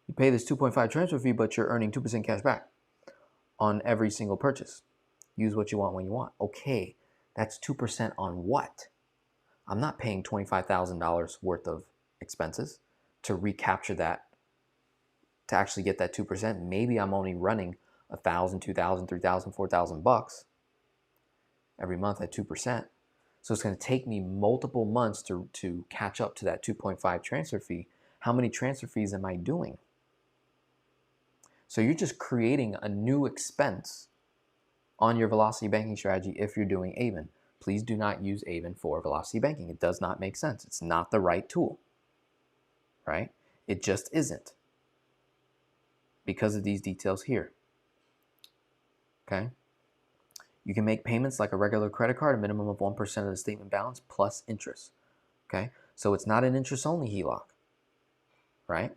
you pay this 2.5 transfer fee, but you're earning 2% cash back on every single purchase. Use what you want when you want. Okay, that's 2% on what? I'm not paying $25,000 worth of expenses to recapture that, to actually get that 2%. Maybe I'm only running $1,000, $2,000, $3,000, $4,000 every month at 2%. So it's going to take me multiple months to catch up to that 2.5 transfer fee. How many transfer fees am I doing? So you're just creating a new expense on your velocity banking strategy if you're doing Avon. Please do not use Avon for velocity banking. It does not make sense. It's not the right tool, right? It just isn't because of these details here, okay? You can make payments like a regular credit card, a minimum of 1% of the statement balance plus interest, okay? So it's not an interest-only HELOC, right?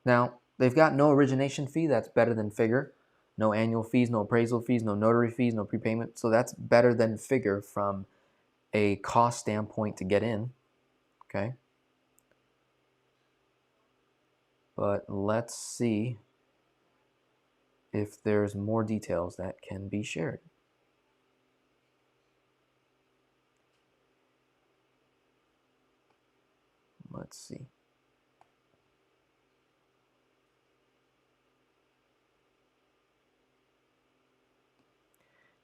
Now, they've got no origination fee. That's better than Figure. No annual fees, no appraisal fees, no notary fees, no prepayment. So that's better than Figure from a cost standpoint to get in, okay? But let's see if there's more details that can be shared. Let's see.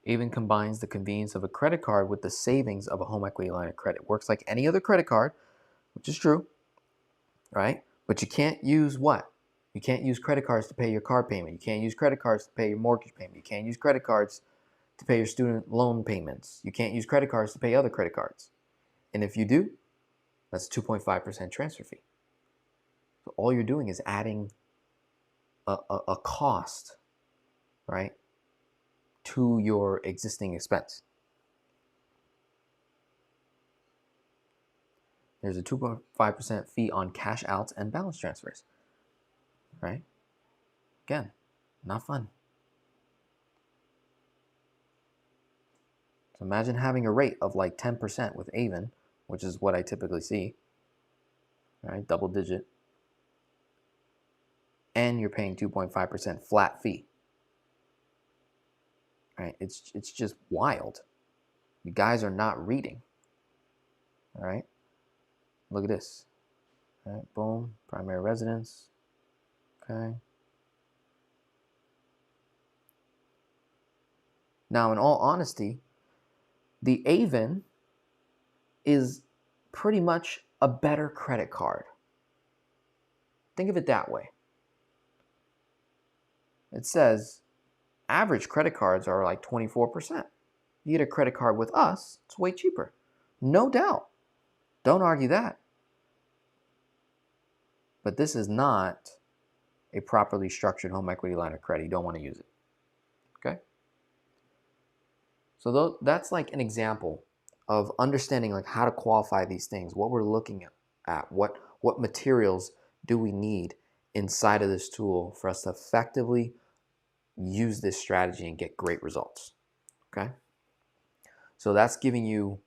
Avon combines the convenience of a credit card with the savings of a home equity line of credit. Works like any other credit card, which is true, right? But you can't use what? You can't use credit cards to pay your car payment. You can't use credit cards to pay your mortgage payment. You can't use credit cards to pay your student loan payments. You can't use credit cards to pay other credit cards. And if you do, that's 2.5% transfer fee. So all you're doing is adding a cost, right, to your existing expense. There's a 2.5% fee on cash outs and balance transfers, right? Again, not fun. So imagine having a rate of like 10% with Avon, which is what I typically see, right? Double digit. And you're paying 2.5% flat fee, right? It's just wild. You guys are not reading, all right? Look at this, all right? Boom, primary residence, okay? Now, in all honesty, the Avon is pretty much a better credit card. Think of it that way. It says average credit cards are like 24%. You get a credit card with us, it's way cheaper. No doubt. Don't argue that. But this is not a properly structured home equity line of credit. You don't want to use it. Okay? So that's like an example of understanding like how to qualify these things, what we're looking at, what materials do we need inside of this tool for us to effectively use this strategy and get great results. Okay? So that's giving you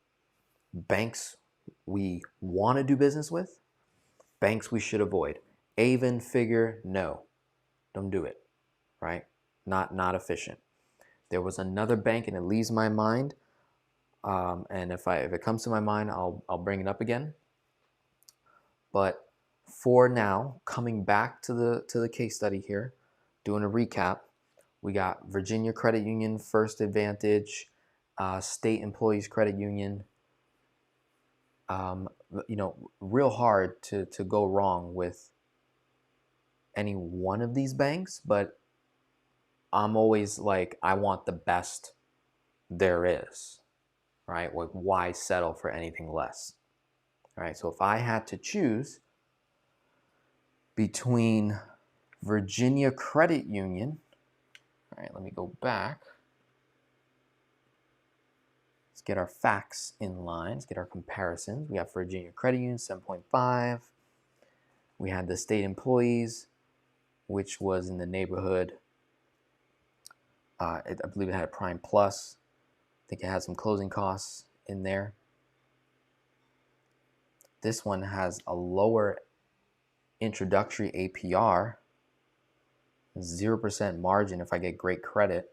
banks we want to do business with, banks we should avoid. Avon, Figure, no, don't do it, right? Not efficient. There was another bank and it leaves my mind, and if it comes to my mind, I'll bring it up again. But for now, coming back to the case study here, doing a recap, we got Virginia Credit Union, First Advantage, State Employees Credit Union. Real hard to go wrong with any one of these banks, but I'm always like, I want the best there is, right? Like, why settle for anything less, right? So if I had to choose between Virginia Credit Union, all right, let me go back. Let's get our facts in line. Let's get our comparisons. We have Virginia Credit Union, 7.5. We had the state employees, which was in the neighborhood. I believe it had a Prime Plus. I think it had some closing costs in there. This one has a lower introductory APR, 0% margin if I get great credit,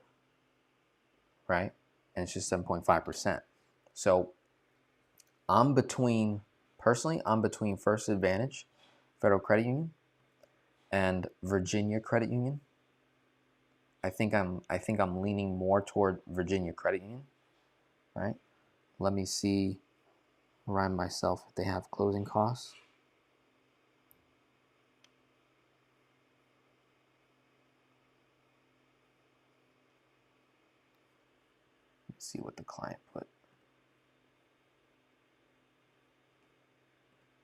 right? And it's just 7.5%. So personally, I'm between First Advantage, Federal Credit Union, and Virginia Credit Union. I think I'm leaning more toward Virginia Credit Union, right? Let me see, remind myself if they have closing costs. Let's see what the client put.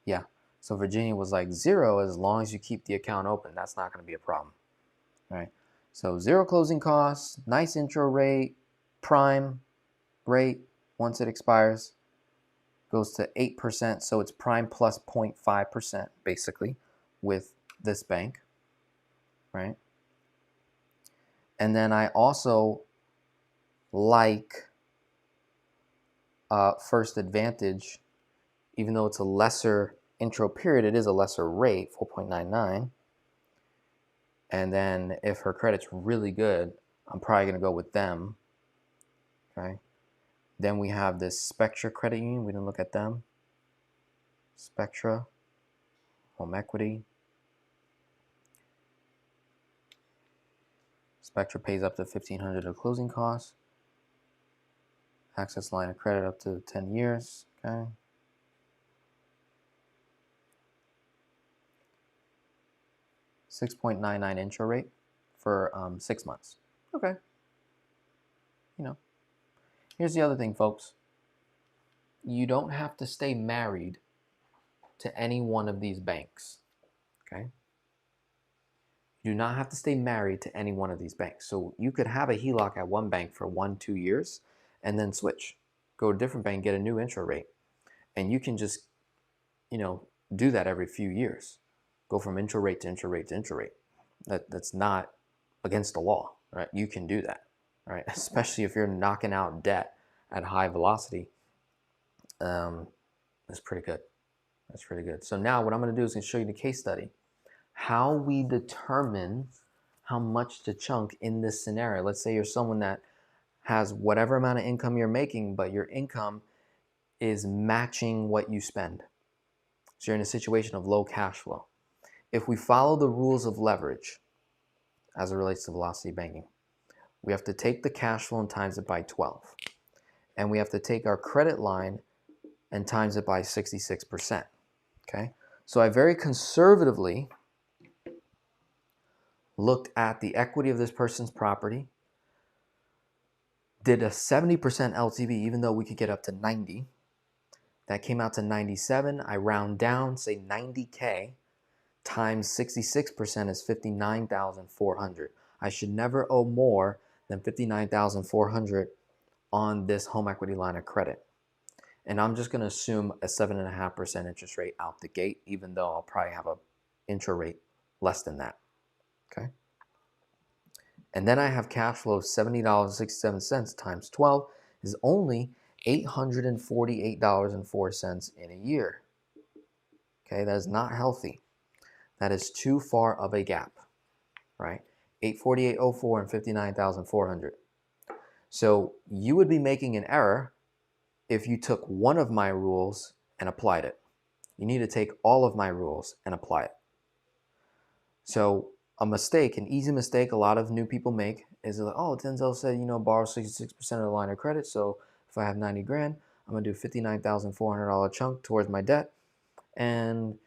Yeah, so Virginia was like 0 as long as you keep the account open. That's not going to be a problem, right? So 0 closing costs, nice intro rate, prime rate once it expires goes to 8%. So it's prime plus 0.5% basically with this bank, right? And then I also like First Advantage, even though it's a lesser intro period, it is a lesser rate, 4.99. And then if her credit's really good, I'm probably going to go with them. Okay. Then we have this Spectra Credit Union. We didn't look at them. Spectra, home equity. Spectra pays up to $1,500 of closing costs. Access line of credit up to 10 years. Okay. 6.99 intro rate for 6 months. Okay. You know, here's the other thing, folks. You don't have to stay married to any one of these banks. Okay. You do not have to stay married to any one of these banks. So you could have a HELOC at one bank for 1-2 years and then switch, go to a different bank, get a new intro rate. And you can just, do that every few years. Go from intro rate to intro rate to intro rate. That's not against the law, right? You can do that, right? Especially if you're knocking out debt at high velocity. That's pretty good. That's pretty good. So now what I'm going to do is show you the case study. How we determine how much to chunk in this scenario. Let's say you're someone that has whatever amount of income you're making, but your income is matching what you spend. So you're in a situation of low cash flow. If we follow the rules of leverage as it relates to velocity banking, we have to take the cash flow and times it by 12. And we have to take our credit line and times it by 66%. Okay? So I very conservatively looked at the equity of this person's property, did a 70% LTV, even though we could get up to 90. That came out to 97. I round down, say 90K times 66% is 59,400. I should never owe more than 59,400 on this home equity line of credit. And I'm just going to assume a 7.5% interest rate out the gate, even though I'll probably have an intro rate less than that. Okay. And then I have cash flow of $70.67 times 12 is only $848.04 in a year. Okay, that is not healthy. That is too far of a gap, right? 848.04 and 59,400. So you would be making an error if you took one of my rules and applied it. You need to take all of my rules and apply it. So a mistake, an easy mistake a lot of new people make is like, oh, Denzel said, borrow 66% of the line of credit. So if I have 90 grand, I'm going to do $59,400 chunk towards my debt and,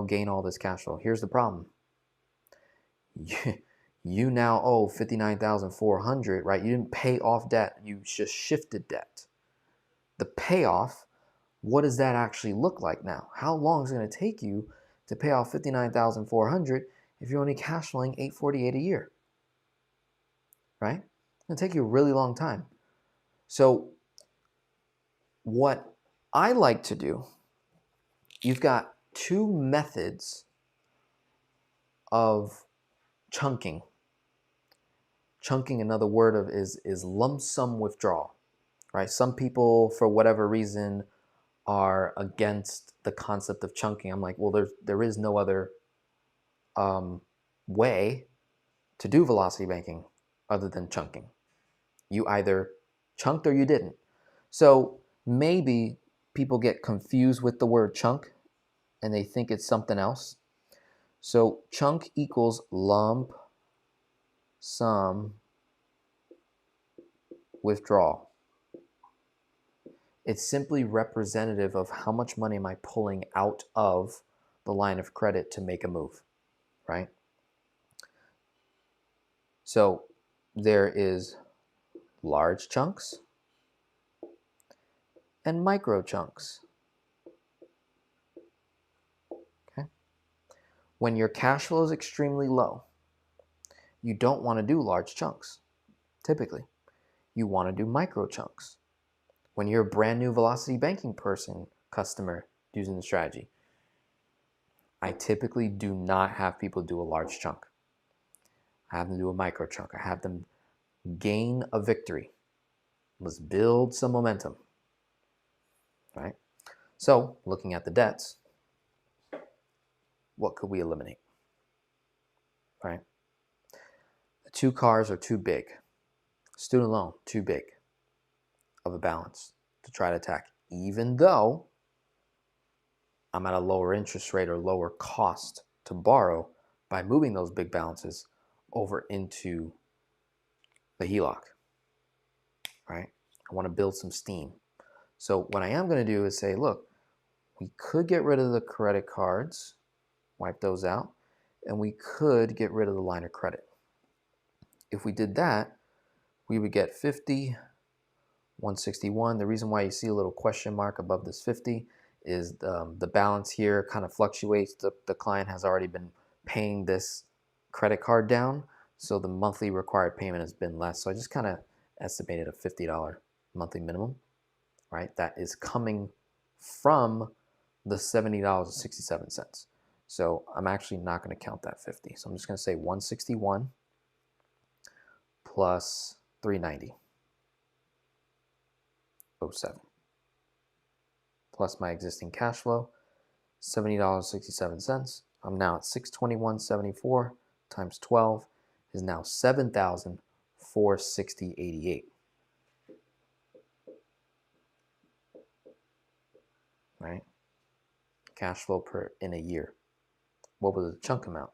gain all this cash flow. Here's the problem. You now owe $59,400, right? You didn't pay off debt. You just shifted debt. The payoff, what does that actually look like now? How long is it going to take you to pay off $59,400 if you're only cash flowing $848 a year? Right? It's going to take you a really long time. So what I like to do, you've got two methods of chunking. Chunking, another word of is lump sum withdrawal, right? Some people, for whatever reason, are against the concept of chunking. I'm like, well, there is no other way to do velocity banking other than chunking. You either chunked or you didn't. So maybe people get confused with the word chunk and they think it's something else. So chunk equals lump sum withdrawal. It's simply representative of how much money am I pulling out of the line of credit to make a move, right? So there is large chunks and micro chunks. Okay. When your cash flow is extremely low, you don't want to do large chunks. Typically, you want to do micro chunks. When you're a brand new velocity banking customer using the strategy, I typically do not have people do a large chunk. I have them do a micro chunk. I have them gain a victory. Let's build some momentum, right? So looking at the debts, what could we eliminate, right? The 2 cars are too big. Student loan, too big of a balance to try to attack, even though I'm at a lower interest rate or lower cost to borrow by moving those big balances over into the HELOC, right? I want to build some steam. So what I am going to do is say, look, we could get rid of the credit cards, wipe those out, and we could get rid of the line of credit. If we did that, we would get 50, 161. The reason why you see a little question mark above this 50 is the balance here kind of fluctuates. The client has already been paying this credit card down, so the monthly required payment has been less. So I just kind of estimated a $50 monthly minimum, right? That is coming from the $70.67. So I'm actually not going to count that 50. So I'm just going to say 161 plus 390.07 plus my existing cash flow, $70.67. I'm now at 621.74 times 12 is now 7,460.88. Right? Cash flow per in a year. What was the chunk amount?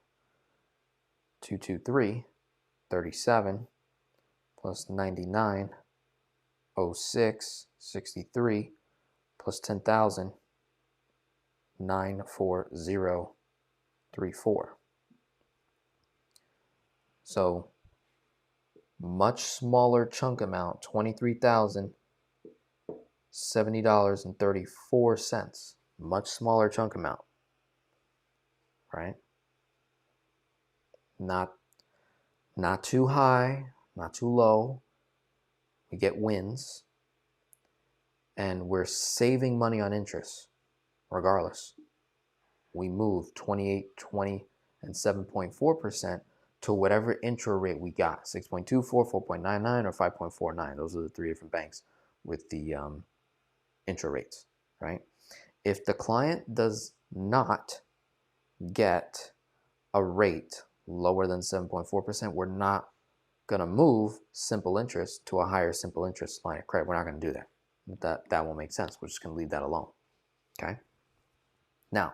223.37 plus 99.06.63 plus 10,000, 94034. So much smaller chunk amount, $23,070.34. Much smaller chunk amount, right? Not too high, not too low. We get wins, and we're saving money on interest regardless. We move 28, 20, and 7.4% to whatever intro rate we got, 6.24, 4.99, or 5.49. Those are the three different banks with the intro rates, right? If the client does not get a rate lower than 7.4%, we're not going to move simple interest to a higher simple interest line of credit. We're not going to do that. That won't make sense. We're just going to leave that alone. Okay? Now,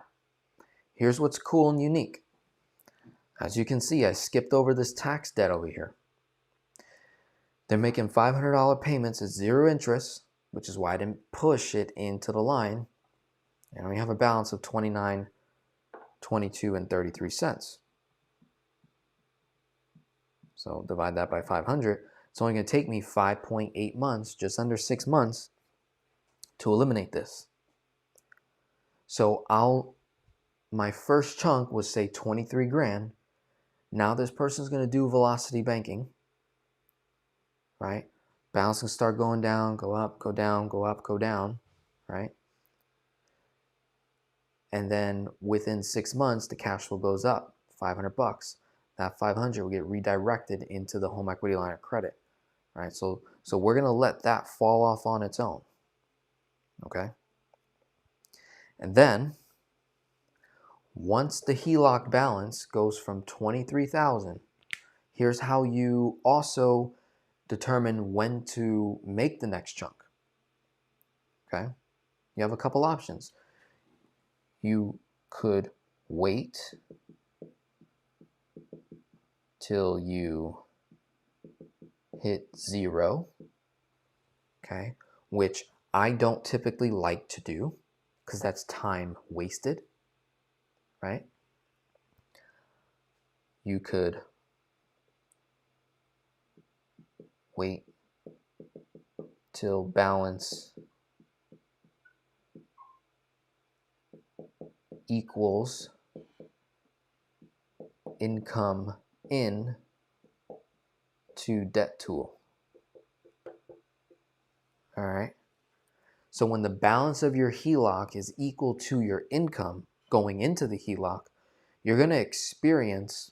here's what's cool and unique. As you can see, I skipped over this tax debt over here. They're making $500 payments at zero interest, which is why I didn't push it into the line. And we have a balance of $29, $22, and 33 cents. So divide that by 500. It's only going to take me 5.8 months, just under 6 months, to eliminate this. So my first chunk was, say, 23 grand. Now this person's going to do velocity banking, right? Balance can start going down, go up, go down, go up, go down, right? And then within 6 months, the cash flow goes up, 500 bucks. That 500 will get redirected into the home equity line of credit, right? So we're going to let that fall off on its own, okay? And then once the HELOC balance goes from 23,000, here's how you also determine when to make the next chunk, okay? You have a couple options. You could wait till you hit zero, okay? Which I don't typically like to do because that's time wasted, right? You could wait till balance equals income in to debt tool. All right. So when the balance of your HELOC is equal to your income going into the HELOC, you're going to experience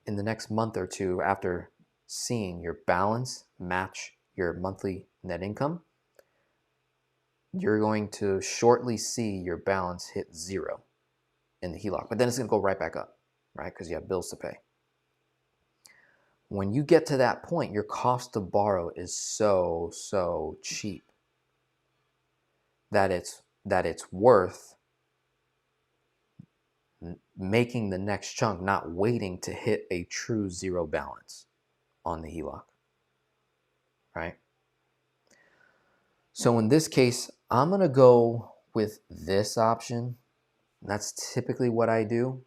in the next month or two after seeing your balance match your monthly net income, you're going to shortly see your balance hit zero in the HELOC. But then it's going to go right back up, right? Because you have bills to pay. When you get to that point, your cost to borrow is so cheap that it's worth making the next chunk, not waiting to hit a true zero balance on the HELOC, right? So in this case, I'm going to go with this option. That's typically what I do.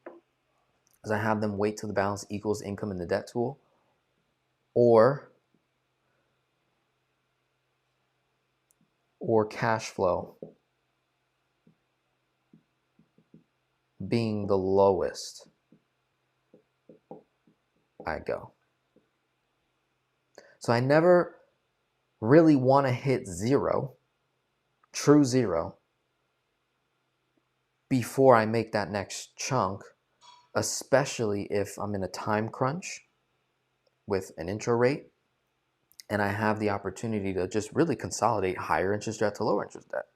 is I have them wait till the balance equals income in the debt tool, or cash flow being the lowest, I go. So I never really want to hit zero, true zero, before I make that next chunk, especially if I'm in a time crunch with an intro rate and I have the opportunity to just really consolidate higher interest debt to lower interest debt,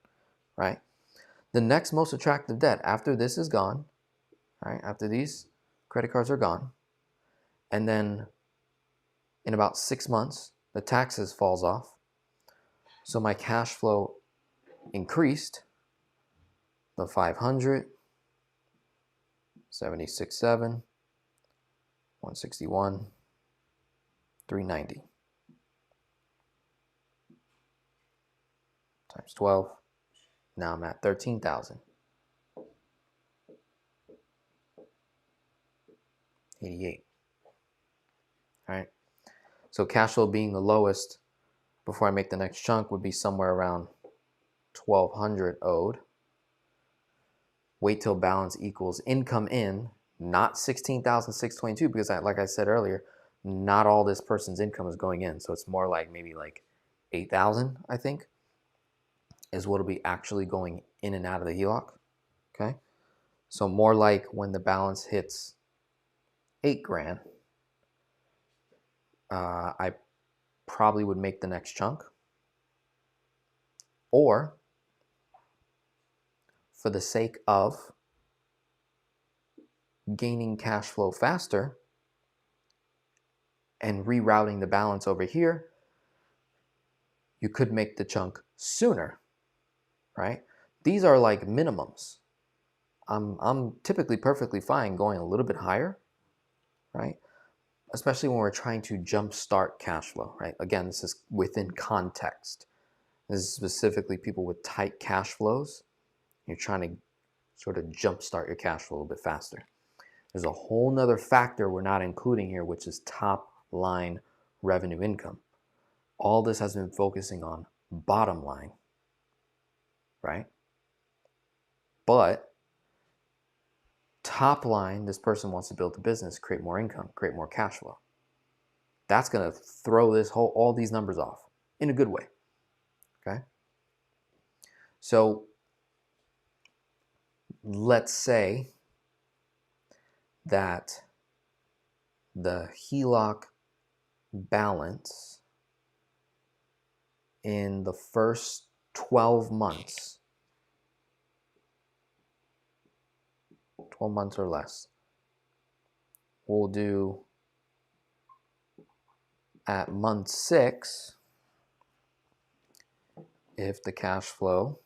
right? The next most attractive debt after this is gone, right? After these credit cards are gone, and then in about 6 months, the taxes falls off. So my cash flow increased the 500, 76.7, 161, 390 times 12. Now I'm at 13,088. All right. So cash flow being the lowest before I make the next chunk would be somewhere around 1,200 owed. Wait till balance equals income in, not 16,622, because like I said earlier, not all this person's income is going in. So it's more like maybe like 8,000, I think, is what'll be actually going in and out of the HELOC. Okay. So more like when the balance hits 8 grand, I probably would make the next chunk. Or for the sake of gaining cash flow faster and rerouting the balance over here, you could make the chunk sooner, right? These are like minimums. I'm typically perfectly fine going a little bit higher, right? Especially when we're trying to jumpstart cash flow, right? Again, this is within context. This is specifically people with tight cash flows. You're trying to sort of jumpstart your cash flow a little bit faster. There's a whole nother factor we're not including here, which is top line revenue income. All this has been focusing on bottom line, right? But top line, this person wants to build a business, create more income, create more cash flow. That's going to throw all these numbers off in a good way, okay? So let's say that the HELOC balance in the first 12 months, 12 months or less, we'll do at month 6, if the cash flow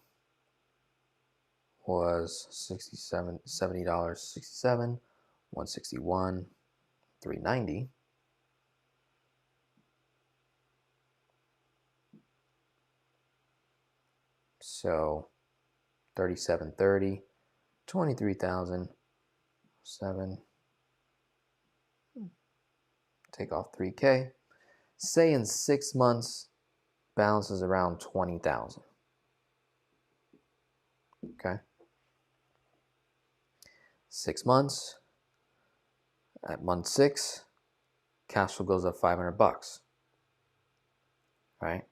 was $70.67, 161, 390. So 3730, 23,007. Take off 3K. Say in 6 months, balance is around 20,000. Okay. 6 months. At month 6, cash flow goes up $500. Right?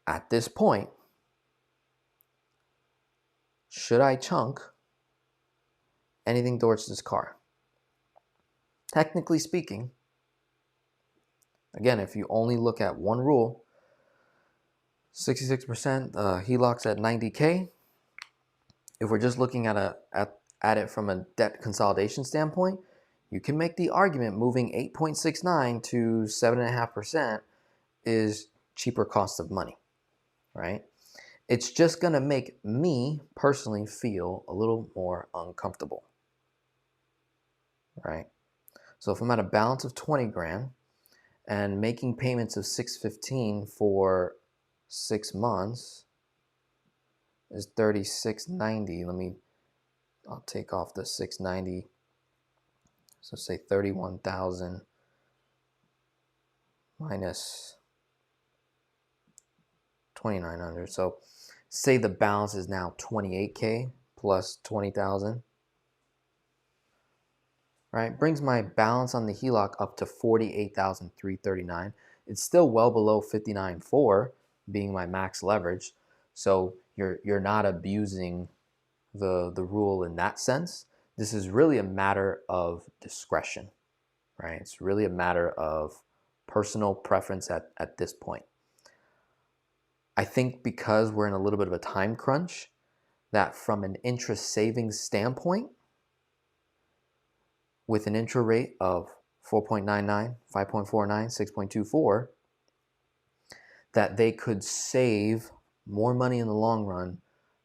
At this point, should I chunk anything towards this car? Technically speaking, again, if you only look at one rule, 66% HELOCs at 90K. If we're just looking at it from a debt consolidation standpoint, you can make the argument moving 8.69 to 7.5% is cheaper cost of money, right? It's just gonna make me personally feel a little more uncomfortable, right? So if I'm at a balance of 20 grand and making payments of 615 for 6 months is 3690. I'll take off the 690. So say 31,000 minus 2,900. So say the balance is now 28K plus 20,000. Right? Brings my balance on the HELOC up to 48,339. It's still well below 59.4 being my max leverage. So you're not abusing the rule in that sense. This is really a matter of discretion, right? It's really a matter of personal preference at this point. I think because we're in a little bit of a time crunch, that from an interest savings standpoint, with an intro rate of 4.99, 5.49, 6.24, that they could save more money in the long run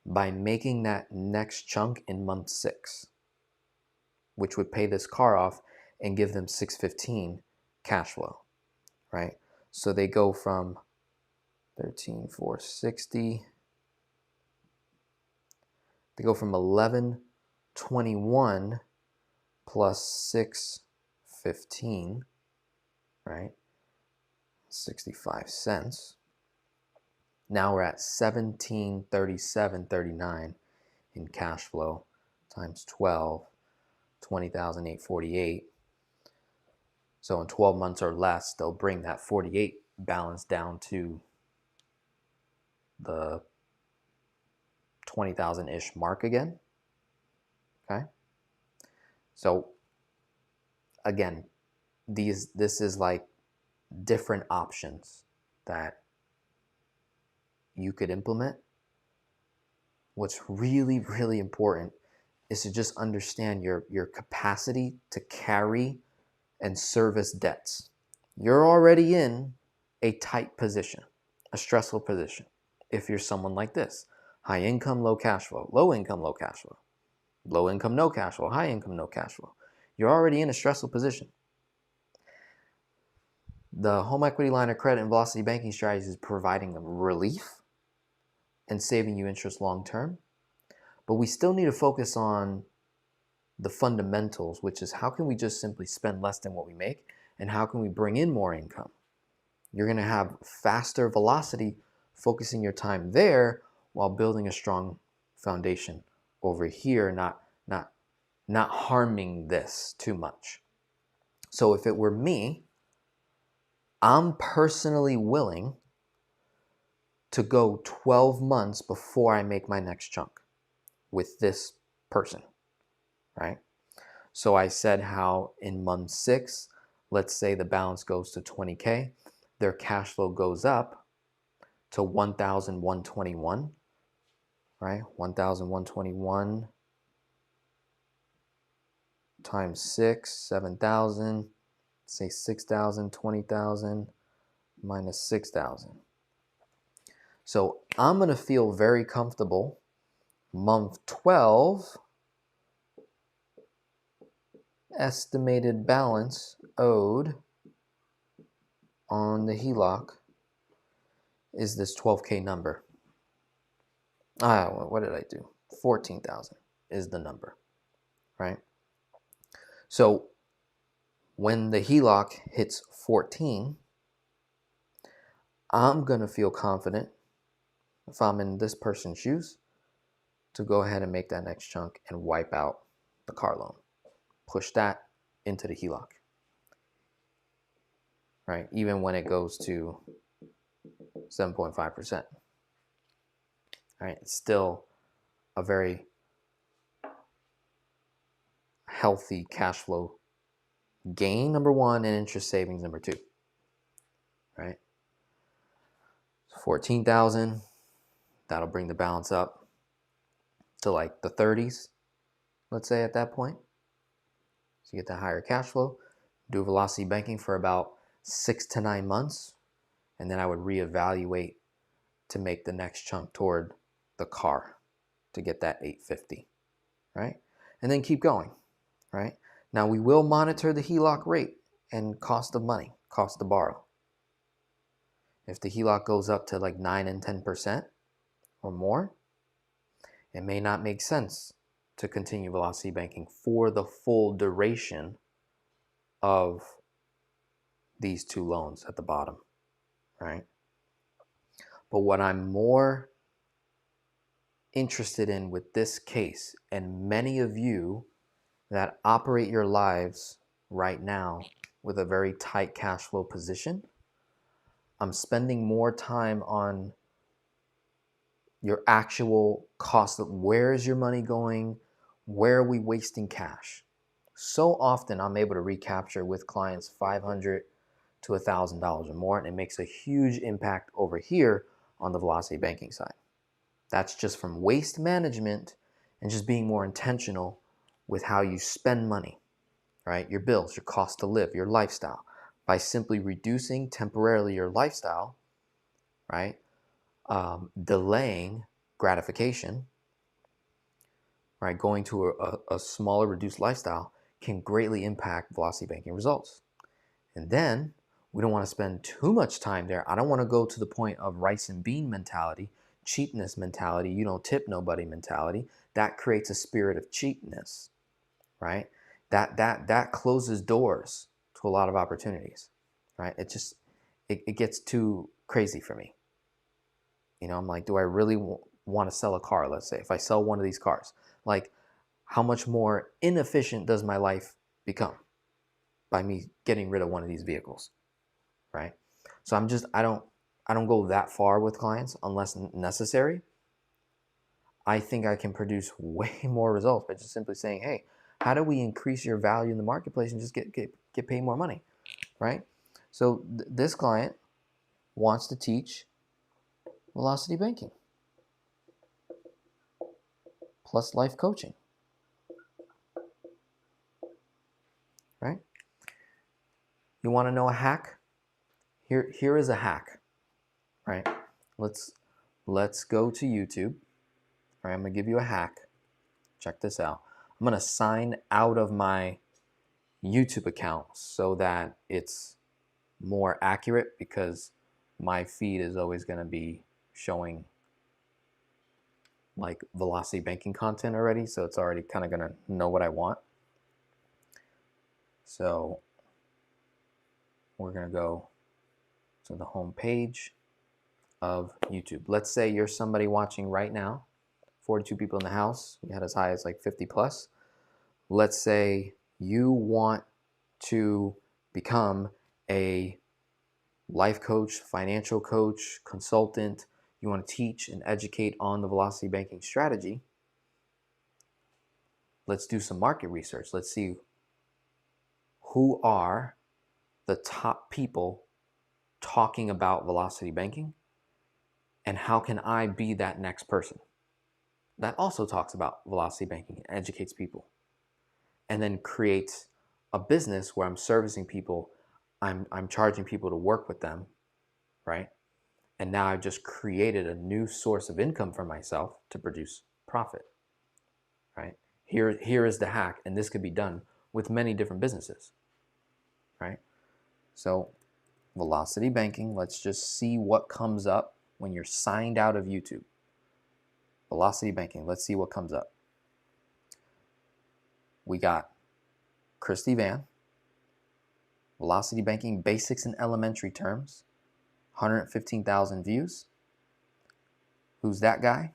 by making that next chunk in month 6, which would pay this car off and give them 615 cash flow, right? So they go from 13,460, they go from 1121 plus 615, right? 65 cents. Now we're at 1737.39 in cash flow times 12, 20,848. So in 12 months or less, they'll bring that 48 balance down to the 20,000-ish mark again. Okay. So again, this is like different options that you could implement. What's really, really important is to just understand your capacity to carry and service debts. You're already in a tight position, a stressful position. If you're someone like this, high income, low cash flow, low income, low cash flow, low income, no cash flow, high income, no cash flow. You're already in a stressful position. The home equity line of credit and velocity banking strategy is providing relief and saving you interest long term. But we still need to focus on the fundamentals, which is how can we just simply spend less than what we make, and how can we bring in more income? You're going to have faster velocity focusing your time there while building a strong foundation over here, not harming this too much. So if it were me, I'm personally willing to go 12 months before I make my next chunk with this person, right? So I said how in month 6, let's say the balance goes to 20K, their cash flow goes up to 1,121, right? 1,121 times 6, 7,000, say 6,000, 20,000 minus 6,000. So I'm going to feel very comfortable month 12 estimated balance owed on the HELOC is this 12K number. What did I do? 14,000 is the number, right? So when the HELOC hits 14, I'm going to feel confident, if I'm in this person's shoes, to go ahead and make that next chunk and wipe out the car loan. Push that into the HELOC, right? Even when it goes to 7.5%, right? It's still a very healthy cash flow gain, number one, and interest savings, number two, right? 14,000, that'll bring the balance up to like the 30s, let's say at that point. So you get the higher cash flow, do velocity banking for about 6 to 9 months, and then I would reevaluate to make the next chunk toward the car to get that 850, right? And then keep going, right? Now we will monitor the HELOC rate and cost of money, cost to borrow. If the HELOC goes up to like 9 and 10% or more, it may not make sense to continue velocity banking for the full duration of these two loans at the bottom, right? But what I'm more interested in with this case, and many of you that operate your lives right now with a very tight cash flow position, I'm spending more time on your actual cost of where is your money going, where are we wasting cash. So often I'm able to recapture with clients $500 to $1,000 or more, and it makes a huge impact over here on the velocity banking side. That's just from waste management and just being more intentional with how you spend money, right? Your bills, your cost to live, your lifestyle. By simply reducing temporarily your lifestyle, right? Delaying gratification, right? Going to a smaller, reduced lifestyle can greatly impact velocity banking results. And then we don't want to spend too much time there. I don't want to go to the point of rice and bean mentality, cheapness mentality, you don't tip nobody mentality. That creates a spirit of cheapness, right? That closes doors to a lot of opportunities, right? It gets too crazy for me. You know, I'm like, do I really want to sell a car? Let's say if I sell one of these cars, like how much more inefficient does my life become by me getting rid of one of these vehicles, right? So I don't go that far with clients unless necessary. I think I can produce way more results by just simply saying, hey, how do we increase your value in the marketplace and just get paid more money, right? So this client wants to teach velocity banking plus life coaching, right? You want to know a hack? Here is a hack, right? Let's go to YouTube. All right, I'm gonna give you a hack. Check this out. I'm gonna sign out of my YouTube account so that it's more accurate, because my feed is always gonna be showing like velocity banking content already, so it's already kind of gonna know what I want. So we're gonna go to the home page of YouTube. Let's say you're somebody watching right now, 42 people in the house. We had as high as like 50 plus. Let's say you want to become a life coach, financial coach, consultant. You want to teach and educate on the velocity banking strategy. Let's do some market research. Let's see who are the top people talking about velocity banking, and how can I be that next person that also talks about velocity banking and educates people, and then creates a business where I'm servicing people, I'm charging people to work with them, right? And now I've just created a new source of income for myself to produce profit, right? Here is the hack, and this could be done with many different businesses, right? So velocity banking, let's just see what comes up when you're signed out of YouTube. Velocity banking, let's see what comes up. We got Christy Van, velocity banking basics in elementary terms, 115,000 views. Who's that guy?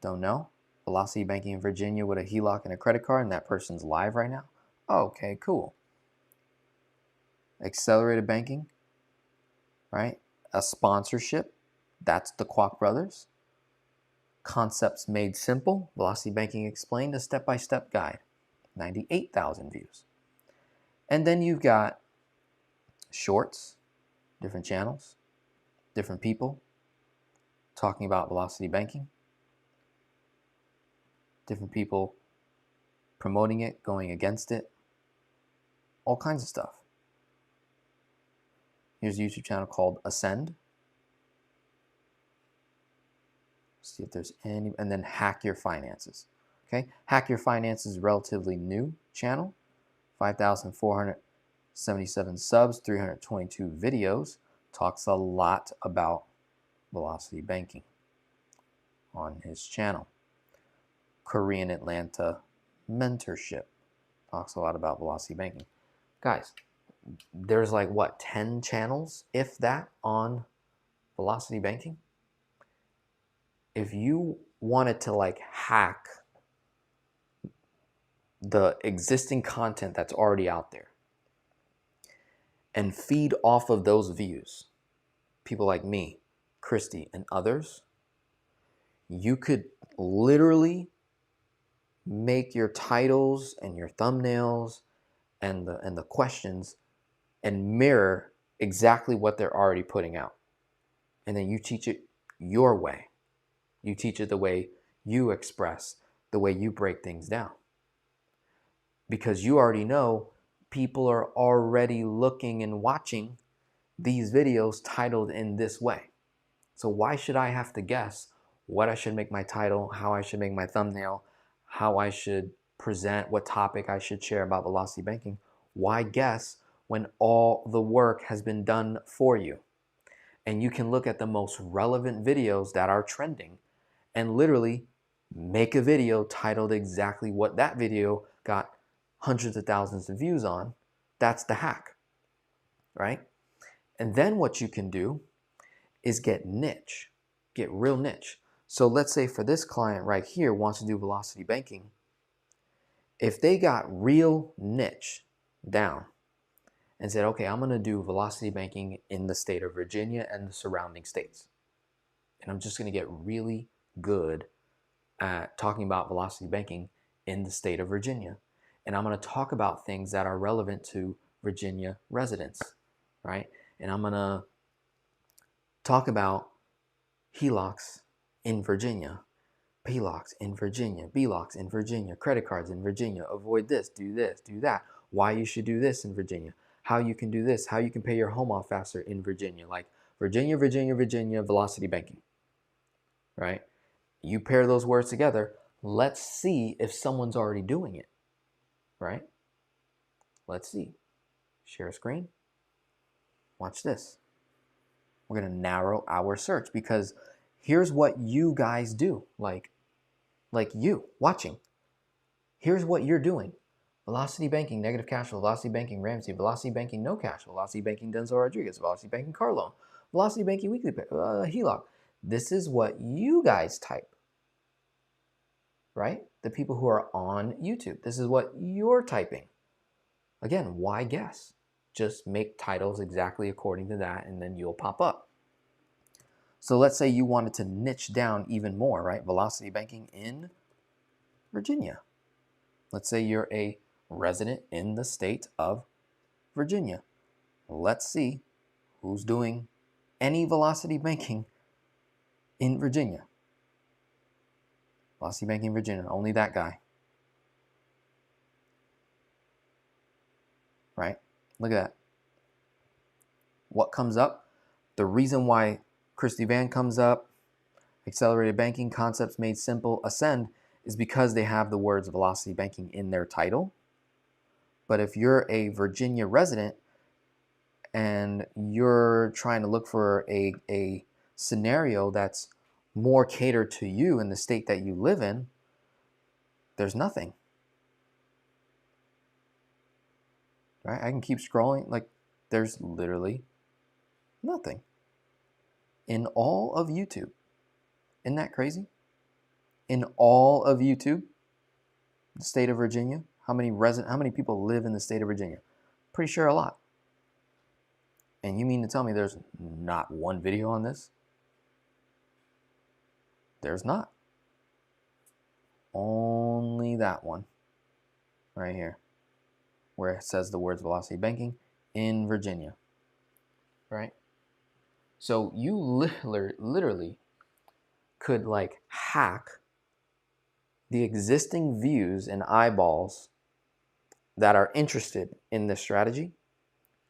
Don't know. Velocity banking in Virginia with a HELOC and a credit card, and that person's live right now. Oh, okay, cool. Accelerated banking, right? A sponsorship, that's the Kwok Brothers. Concepts made simple, velocity banking explained, a step-by-step guide, 98,000 views. And then you've got shorts, different channels, different people talking about velocity banking, different people promoting it, going against it, all kinds of stuff. Here's a YouTube channel called Ascend. See if there's any, and then Hack Your Finances. Okay, Hack Your Finances, relatively new channel, 5,477 subs, 322 videos, talks a lot about velocity banking on his channel. Korean Atlanta mentorship. Talks a lot about velocity banking. Guys, there's like what, 10 channels, if that, on velocity banking? If you wanted to like hack the existing content that's already out there and feed off of those views, people like me, Christy, and others, you could literally make your titles and your thumbnails and the questions and mirror exactly what they're already putting out. And then you teach it your way. You teach it the way you express, the way you break things down. Because you already know people are already looking and watching these videos titled in this way. So why should I have to guess what I should make my title, how I should make my thumbnail, how I should present, what topic I should share about velocity banking? Why guess when all the work has been done for you? And you can look at the most relevant videos that are trending and literally make a video titled exactly what that video got hundreds of thousands of views on. That's the hack, right? And then what you can do is get niche, get real niche. So let's say for this client right here wants to do velocity banking. If they got real niche down and said, okay, I'm going to do velocity banking in the state of Virginia and the surrounding states. And I'm just going to get really good at talking about velocity banking in the state of Virginia. And I'm going to talk about things that are relevant to Virginia residents, right? And I'm going to talk about HELOCs in Virginia, PLOCs in Virginia, BLOCs in Virginia, credit cards in Virginia, avoid this, do that, why you should do this in Virginia, how you can do this, how you can pay your home off faster in Virginia, like Virginia, velocity banking, right? You pair those words together, let's see if someone's already doing it, right? Let's see. Share a screen. Watch this. We're going to narrow our search because here's what you guys do, like you watching. Here's what you're doing. Velocity banking, negative cash flow, velocity banking, Ramsey, velocity banking, no cash flow, velocity banking, Denzel Rodriguez, velocity banking, car loan, velocity banking, weekly pay, HELOC. This is what you guys type, right? The people who are on YouTube. This is what you're typing. Again, why guess? Just make titles exactly according to that and then you'll pop up. So let's say you wanted to niche down even more, right? Velocity banking in Virginia. Let's say you're a resident in the state of Virginia. Let's see who's doing any velocity banking in Virginia. Velocity banking in Virginia, only that guy. Right? Look at that. What comes up? The reason why Christy Van comes up, accelerated banking, concepts made simple, Ascend, is because they have the words velocity banking in their title. But if you're a Virginia resident and you're trying to look for a scenario that's more catered to you in the state that you live in, there's nothing. Right? I can keep scrolling. Like, there's literally nothing in all of YouTube. Isn't that crazy? In all of YouTube, the state of Virginia, how many people live in the state of Virginia? Pretty sure a lot. And you mean to tell me there's not one video on this? There's not. Only that one right here, where it says the words velocity banking in Virginia, right? So you literally could like hack the existing views and eyeballs that are interested in this strategy,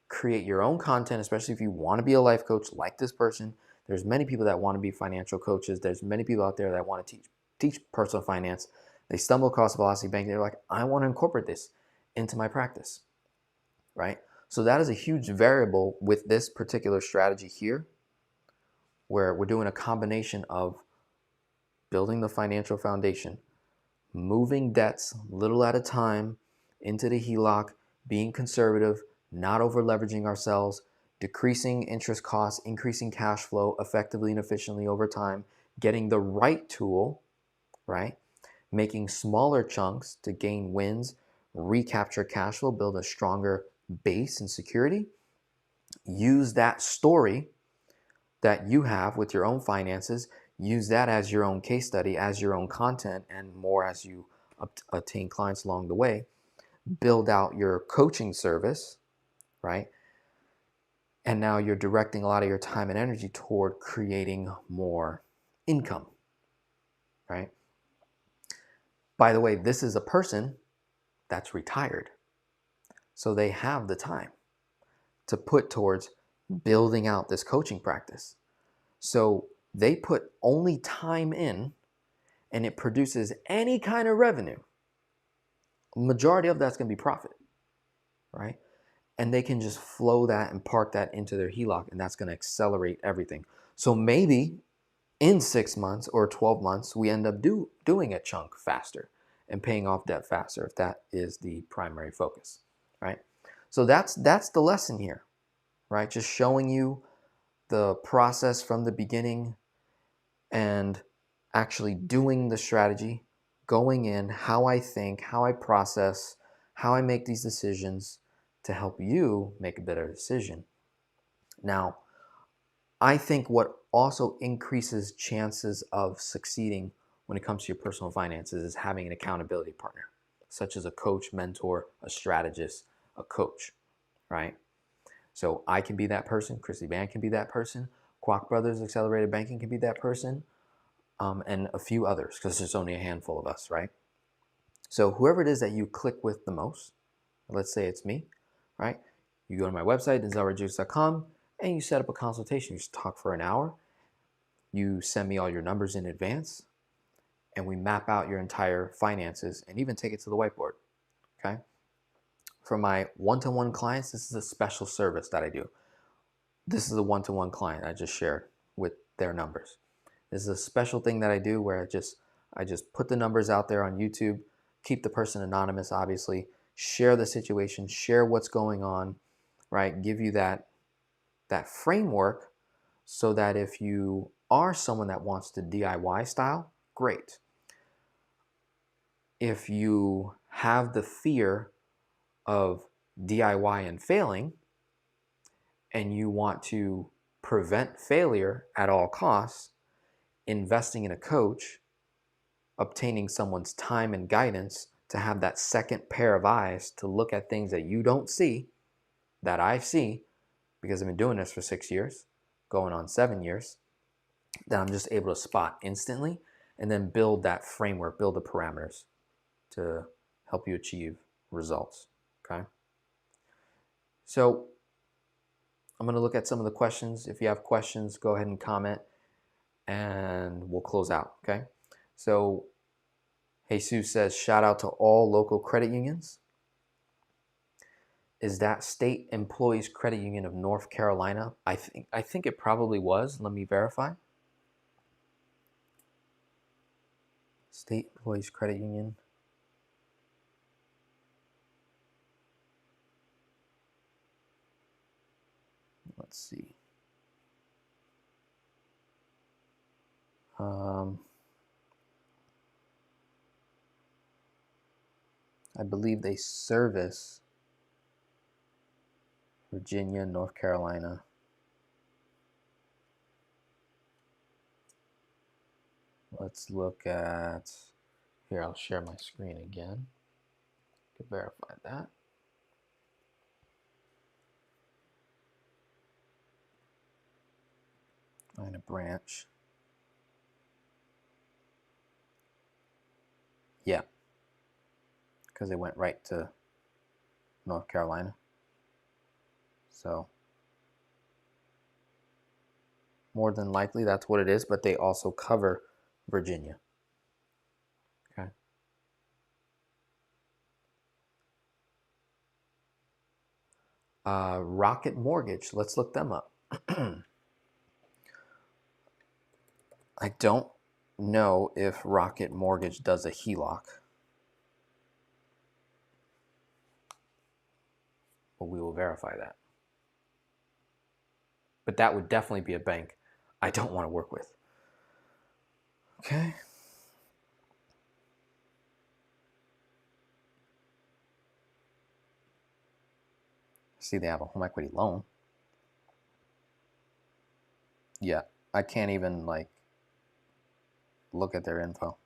create your own content, especially if you want to be a life coach like this person. There's many people that want to be financial coaches. There's many people out there that want to teach personal finance. They stumble across velocity banking. They're like, I want to incorporate this into my practice, right? So that is a huge variable with this particular strategy here, where we're doing a combination of building the financial foundation, moving debts little at a time into the HELOC, being conservative, not over leveraging ourselves, decreasing interest costs, increasing cash flow effectively and efficiently over time, getting the right tool, right? Making smaller chunks to gain wins, recapture cash flow, build a stronger base and security. Use that story that you have with your own finances, use that as your own case study, as your own content, and more as you attain clients along the way. Build out your coaching service, right? And now you're directing a lot of your time and energy toward creating more income, right? By the way, this is a person that's retired. So they have the time to put towards building out this coaching practice. So they put only time in and it produces any kind of revenue. Majority of that's going to be profit, right? And they can just flow that and park that into their HELOC, and that's going to accelerate everything. So maybe in 6 months or 12 months, we end up doing a chunk faster and paying off debt faster if that is the primary focus, right? So that's the lesson here, right? Just showing you the process from the beginning and actually doing the strategy, going in, how I think, how I process, how I make these decisions to help you make a better decision. Now, I think what also increases chances of succeeding when it comes to your personal finances is having an accountability partner, such as a coach, mentor, a strategist, a coach, right? So I can be that person, Chrissy Van can be that person, Kwok Brothers Accelerated Banking can be that person, and a few others, because there's only a handful of us, right? So whoever it is that you click with the most, let's say it's me, right? You go to my website, denzelreduce.com, and you set up a consultation. You just talk for an hour. You send me all your numbers in advance, and we map out your entire finances and even take it to the whiteboard, okay? For my one-to-one clients, this is a special service that I do. This is a one-to-one client I just shared with their numbers. This is a special thing that I do where I just put the numbers out there on YouTube, keep the person anonymous, obviously, share the situation, share what's going on, right? Give you that framework so that if you are someone that wants to DIY style, great. If you have the fear of DIY and failing and you want to prevent failure at all costs, investing in a coach, obtaining someone's time and guidance to have that second pair of eyes to look at things that you don't see, that I see, because I've been doing this for 6 years, going on 7 years, that I'm just able to spot instantly and then build that framework, build the parameters to help you achieve results, okay? So I'm going to look at some of the questions. If you have questions, go ahead and comment and we'll close out, okay? So Jesus says, shout out to all local credit unions. Is that State Employees Credit Union of North Carolina? I think it probably was. Let me verify. State Employees Credit Union. Let's see. I believe they service Virginia, North Carolina. Let's look at, here, I'll share my screen again to verify that. Find a branch. Yeah, because they went right to North Carolina. So more than likely that's what it is, but they also cover Virginia. Okay. Rocket Mortgage, let's look them up. I don't know if Rocket Mortgage does a HELOC. but we will verify that. But that would definitely be a bank I don't want to work with. Okay. See, they have a home equity loan. Yeah, I can't even like look at their info.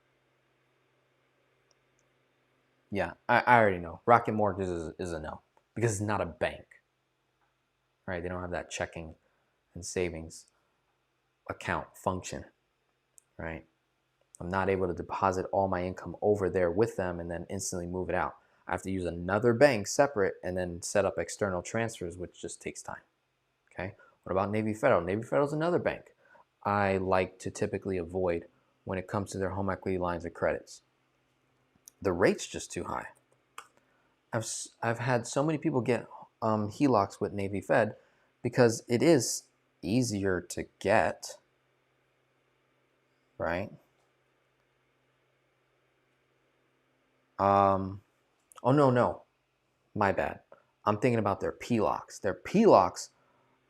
Yeah, I already know. Rocket Mortgage is a no because it's not a bank, right? They don't have that checking and savings account function, right? I'm not able to deposit all my income over there with them and then instantly move it out. I have to use another bank separate and then set up external transfers, which just takes time. Okay. What about Navy Federal? Navy Federal is another bank I like to typically avoid when it comes to their home equity lines of credits. The rate's just too high. I've had so many people get HELOCs with Navy Fed because it is easier to get, right? Oh, no, my bad. I'm thinking about their PLOCs. Their PLOCs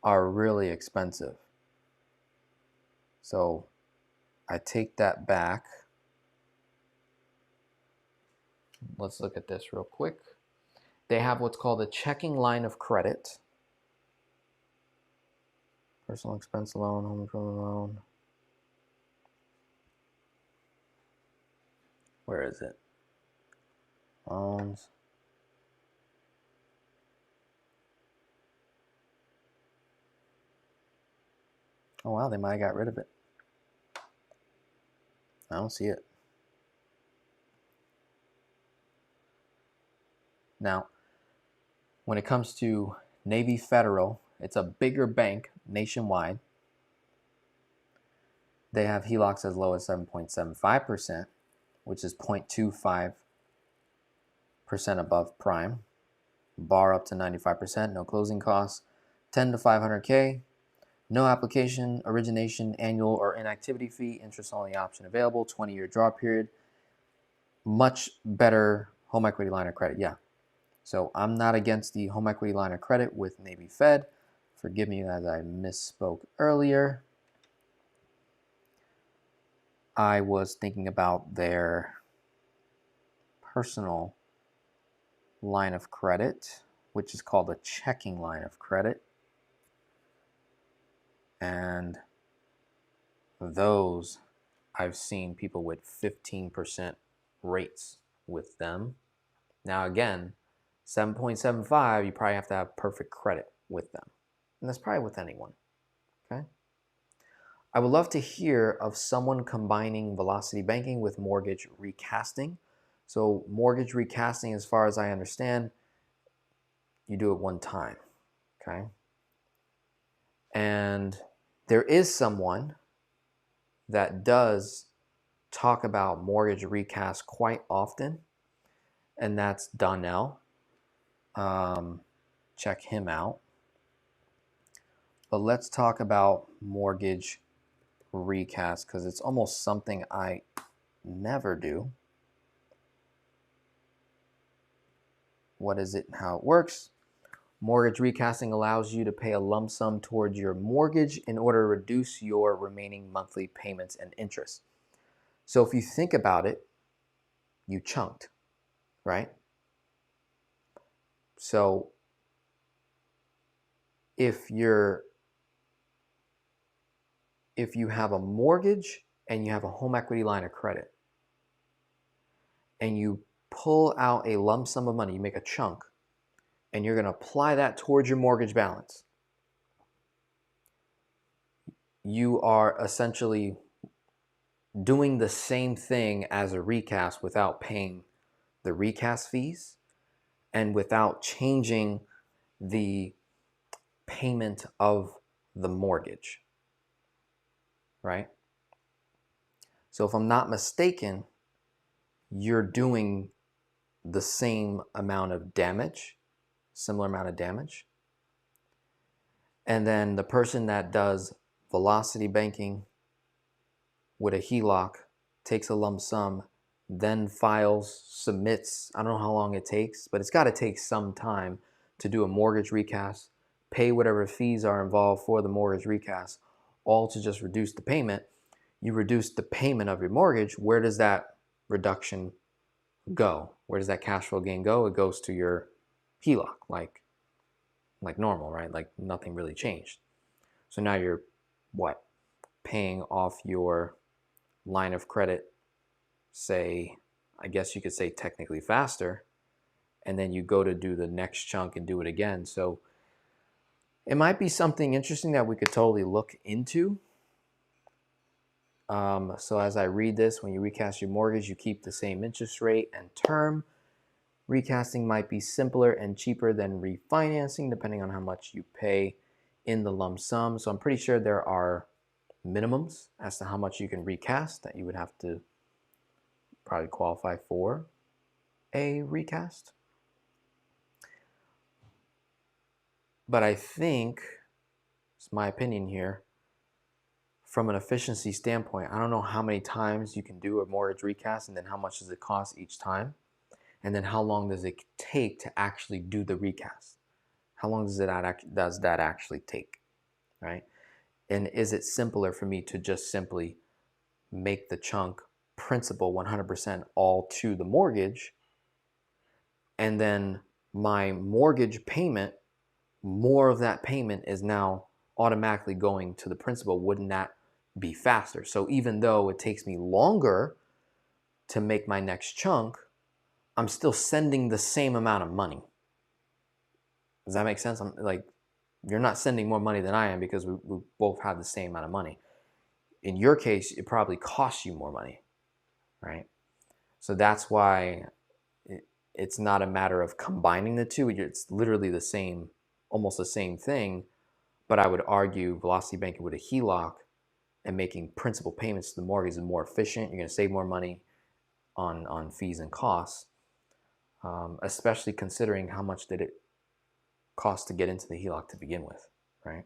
are really expensive. So I take that back. Let's look at this real quick. They have what's called a checking line of credit. Personal expense loan, home improvement loan. Where is it? Loans. Oh wow, they might have got rid of it. I don't see it. Now, when it comes to Navy Federal, it's a bigger bank nationwide. They have HELOCs as low as 7.75%, which is 0.25% above prime. Bar up to 95%, no closing costs, 10 to 500K, no application, origination, annual, or inactivity fee, interest only option available, 20-year draw period. Much better home equity line of credit, yeah. So I'm not against the home equity line of credit with Navy Fed. Forgive me as I misspoke earlier. I was thinking about their personal line of credit, which is called a checking line of credit. And those, I've seen people with 15% rates with them. Now again, 7.75, you probably have to have perfect credit with them. And that's probably with anyone, okay? I would love to hear of someone combining velocity banking with mortgage recasting. So mortgage recasting, as far as I understand, you do it one time, okay? And there is someone that does talk about mortgage recast quite often, and that's Donnell. Check him out. But let's talk about mortgage recast because it's almost something I never do. What is it and how it works? Mortgage recasting allows you to pay a lump sum towards your mortgage in order to reduce your remaining monthly payments and interest. So if you think about it, you chunked, right? So if you have a mortgage and you have a home equity line of credit and you pull out a lump sum of money, you make a chunk, and you're going to apply that towards your mortgage balance, you are essentially doing the same thing as a recast without paying the recast fees and without changing the payment of the mortgage, right? So if I'm not mistaken, you're doing the same amount of damage, similar amount of damage. And then the person that does velocity banking with a HELOC takes a lump sum, then files, submits, I don't know how long it takes, but it's got to take some time to do a mortgage recast, pay whatever fees are involved for the mortgage recast, all to just reduce the payment. You reduce the payment of your mortgage. Where does that reduction go? Where does that cash flow gain go? It goes to your HELOC, like normal, right? Like nothing really changed. So now you're what? Paying off your line of credit, say, I guess you could say technically faster, and then you go to do the next chunk and do it again. So it might be something interesting that we could totally look into. So as I read this, when you recast your mortgage, you keep the same interest rate and term. Recasting might be simpler and cheaper than refinancing, depending on how much you pay in the lump sum. So I'm pretty sure there are minimums as to how much you can recast that you would have to probably qualify for a recast. But I think, it's my opinion here, from an efficiency standpoint, I don't know how many times you can do a mortgage recast, and then how much does it cost each time, and then how long does it take to actually do the recast? How long does that actually take, right? And is it simpler for me to just simply make the chunk principal 100% all to the mortgage, and then my mortgage payment, more of that payment is now automatically going to the principal? Wouldn't that be faster? So even though it takes me longer to make my next chunk, I'm still sending the same amount of money. Does that make sense? I'm like, you're not sending more money than I am because we both have the same amount of money. In your case, it probably costs you more money, right? So that's why it's not a matter of combining the two. It's literally the same, almost the same thing. But I would argue velocity banking with a HELOC and making principal payments to the mortgage is more efficient. You're going to save more money on fees and costs, especially considering how much did it cost to get into the HELOC to begin with, right?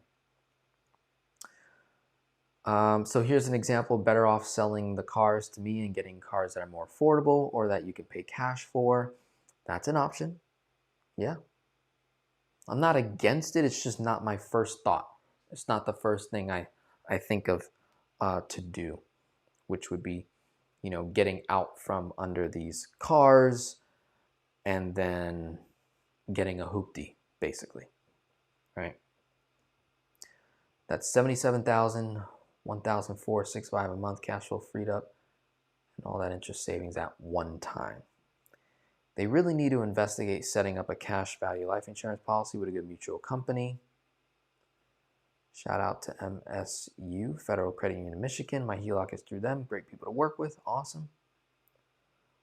So here's an example: better off selling the cars to me and getting cars that are more affordable or that you can pay cash for. That's an option. Yeah. I'm not against it. It's just not my first thought. It's not the first thing I think of to do, which would be, getting out from under these cars and then getting a hoopty, basically, right? That's $77,000, $1,465 a month cash flow freed up, and all that interest savings at one time. They really need to investigate setting up a cash value life insurance policy with a good mutual company. Shout out to MSU, Federal Credit Union, Michigan. My HELOC is through them. Great people to work with. Awesome.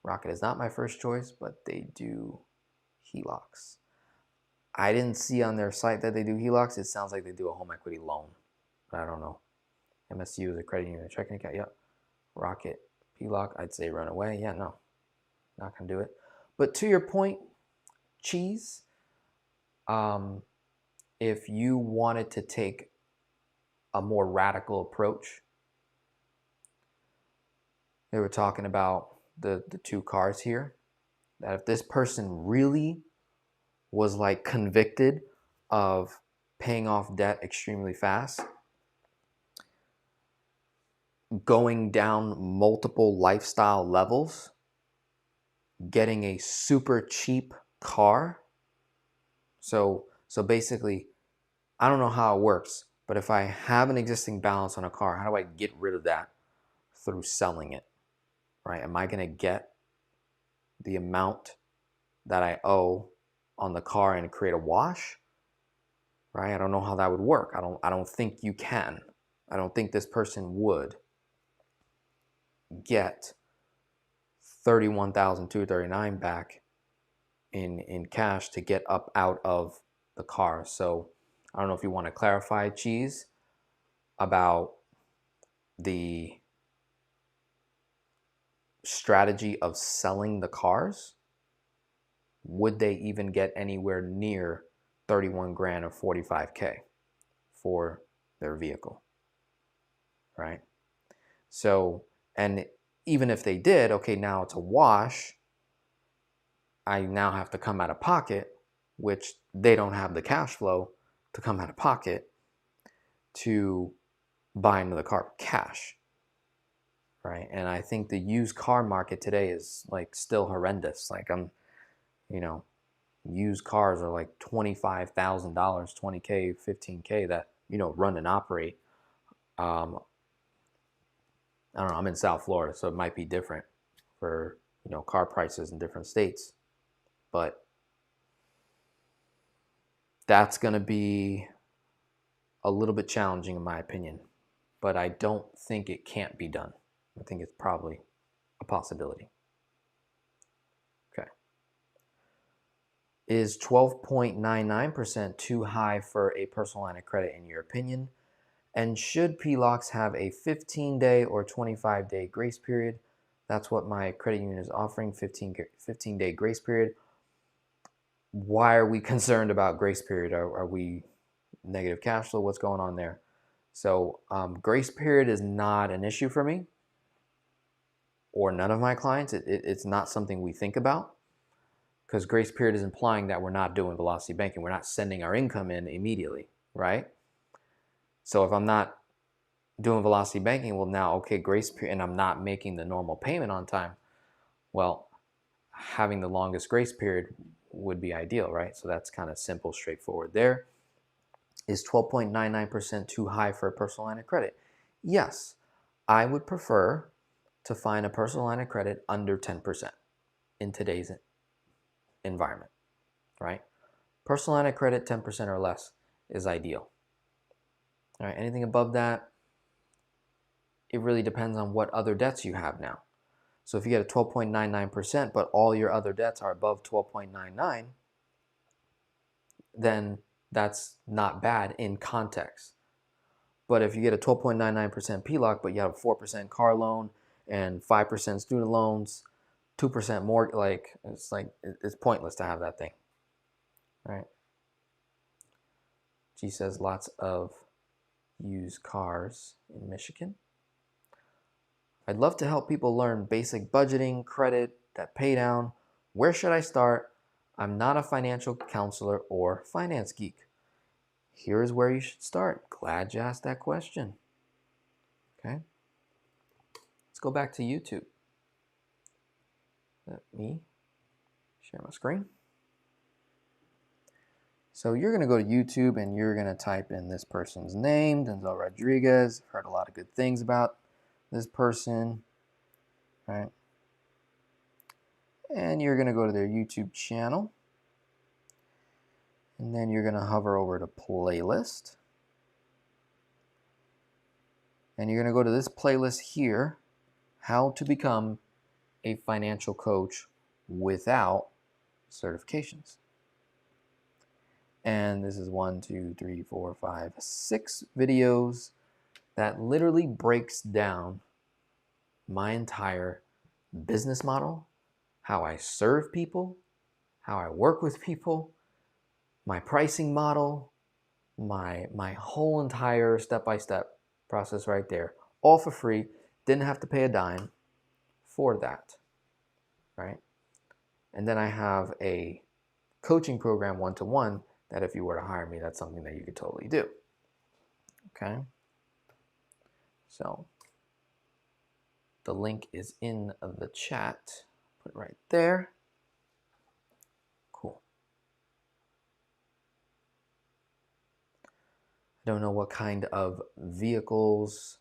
Rocket is not my first choice, but they do HELOCs. I didn't see on their site that they do HELOCs. It sounds like they do a home equity loan, but I don't know. MSU is a credit union, checking account. Yep. Rocket, HELOC, I'd say run away. Yeah, no, not going to do it. But to your point, Cheese, if you wanted to take a more radical approach, they were talking about the two cars here, that if this person really was like convicted of paying off debt extremely fast, going down multiple lifestyle levels, getting a super cheap car. So basically, I don't know how it works, but if I have an existing balance on a car, how do I get rid of that? Through selling it, right? Am I going to get the amount that I owe on the car and create a wash, right? I don't know how that would work. I don't think you can. I don't think this person would get $31,239 back in cash to get up out of the car. So I don't know if you want to clarify, Cheese, about the strategy of selling the cars. Would they even get anywhere near 31 grand or 45K for their vehicle, right? So, and even if they did, okay, now it's a wash. I now have to come out of pocket. which they don't have the cash flow to come out of pocket to buy another car cash, right? And I think the used car market today is like still horrendous. Like you know, used cars are like $25,000, $20K, $15K that, run and operate. I don't know, I'm in South Florida, so it might be different for, car prices in different states. But that's going to be a little bit challenging in my opinion. But I don't think it can't be done. I think it's probably a possibility. Okay. Is 12.99% too high for a personal line of credit in your opinion? And should PLOCs have a 15-day or 25-day grace period? That's what my credit union is offering, 15-day grace period. Why are we concerned about grace period? Are we negative cash flow? What's going on there? So grace period is not an issue for me or none of my clients. It's not something we think about because grace period is implying that we're not doing velocity banking. We're not sending our income in immediately, right? So if I'm not doing velocity banking, well now, okay, grace period, and I'm not making the normal payment on time, well, having the longest grace period would be ideal, right? So that's kind of simple, straightforward there. Is 12.99% too high for a personal line of credit? Yes, I would prefer to find a personal line of credit under 10% in today's environment, right? Personal line of credit, 10% or less is ideal. All right, anything above that, it really depends on what other debts you have now. So if you get a 12.99%, but all your other debts are above 12.99, then that's not bad in context. But if you get a 12.99% PLOC, but you have a 4% car loan and 5% student loans, 2% more, it's pointless to have that thing, right? G says lots of used cars in Michigan. I'd love to help people learn basic budgeting, credit, debt pay down. Where should I start? I'm not a financial counselor or finance geek. Here's where you should start. Glad you asked that question. Okay. Let's go back to YouTube. Let me share my screen. So you're going to go to YouTube and you're going to type in this person's name, Denzel Rodriguez. I've heard a lot of good things about this person, right? And you're going to go to their YouTube channel. And then you're going to hover over to playlist. And you're going to go to this playlist here, how to become a financial coach without certifications. And this is 1, 2, 3, 4, 5, 6 videos that literally breaks down my entire business model, how I serve people, how I work with people, my pricing model, my whole entire step-by-step process right there, all for free. Didn't have to pay a dime for that, right? And then I have a coaching program one-to-one that if you were to hire me, that's something that you could totally do. Okay. So the link is in the chat. Put it right there. Cool. I don't know what kind of vehicles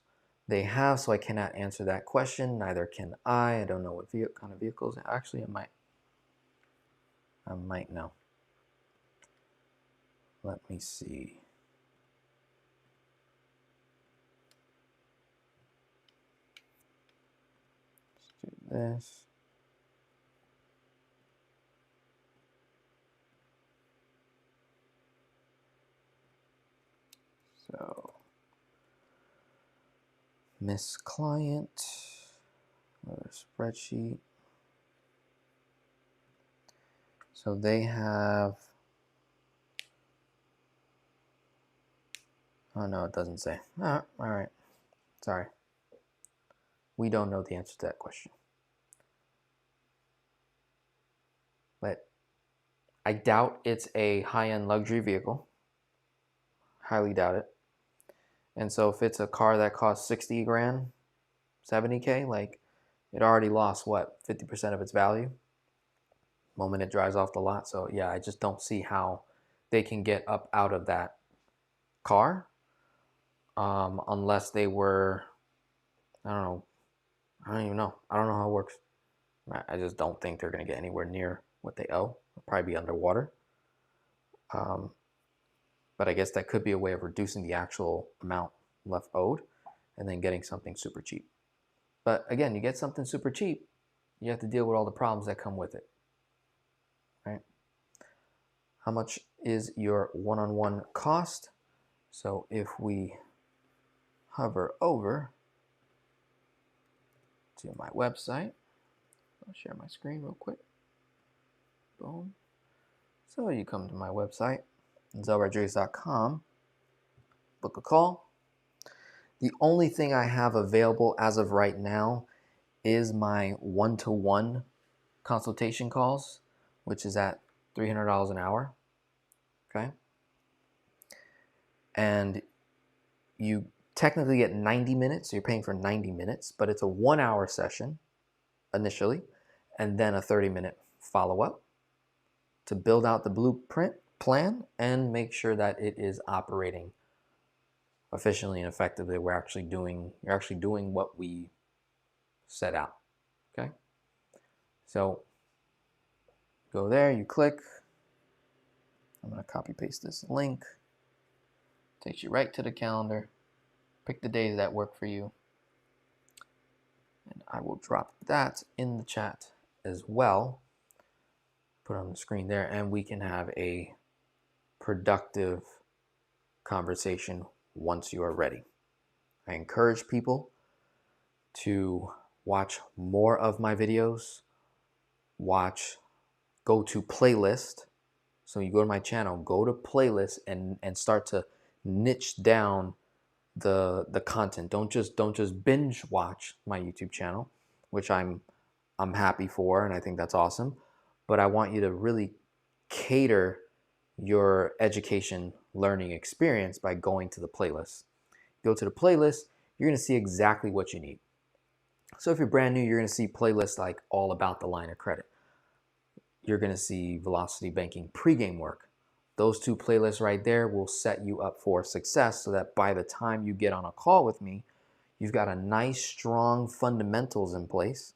they have, so I cannot answer that question. Neither can I. I don't know what kind of vehicles. Actually, I might know. Let me see. Let's do this. So, Miss Client, another spreadsheet. So they have, oh no, it doesn't say. All right, sorry. We don't know the answer to that question. But I doubt it's a high-end luxury vehicle. Highly doubt it. And so if it's a car that costs 60 grand, 70K, like it already lost what, 50% of its value the moment it drives off the lot. So yeah, I just don't see how they can get up out of that car unless they were, I don't know, I don't even know. I don't know how it works. I just don't think they're going to get anywhere near what they owe. They'll probably be underwater. But I guess that could be a way of reducing the actual amount left owed and then getting something super cheap. But again, you get something super cheap, you have to deal with all the problems that come with it, right? How much is your one-on-one cost? So if we hover over to my website, I'll share my screen real quick. Boom. So you come to my website, DenzelRodriguez.com, book a call. The only thing I have available as of right now is my one-to-one consultation calls, which is at $300 an hour, okay? And you technically get 90 minutes, so you're paying for 90 minutes, but it's a 1-hour session initially, and then a 30-minute follow-up to build out the blueprint plan and make sure that it is operating efficiently and effectively. You're actually doing what we set out, okay? So go there, you click. I'm gonna copy paste this link. Takes you right to the calendar. Pick the days that work for you. And I will drop that in the chat as well. Put it on the screen there, and we can have a productive conversation once you are ready. I encourage people to watch more of my videos. Go to playlist. So you go to my channel, go to playlist and start to niche down the content. Don't just binge watch my YouTube channel, which I'm happy for, and I think that's awesome. But I want you to really cater your education learning experience by going to the playlist. Go to the playlist, you're gonna see exactly what you need. So if you're brand new, you're gonna see playlists like all about the line of credit. You're gonna see Velocity Banking pregame work. Those two playlists right there will set you up for success so that by the time you get on a call with me, you've got a nice, strong fundamentals in place.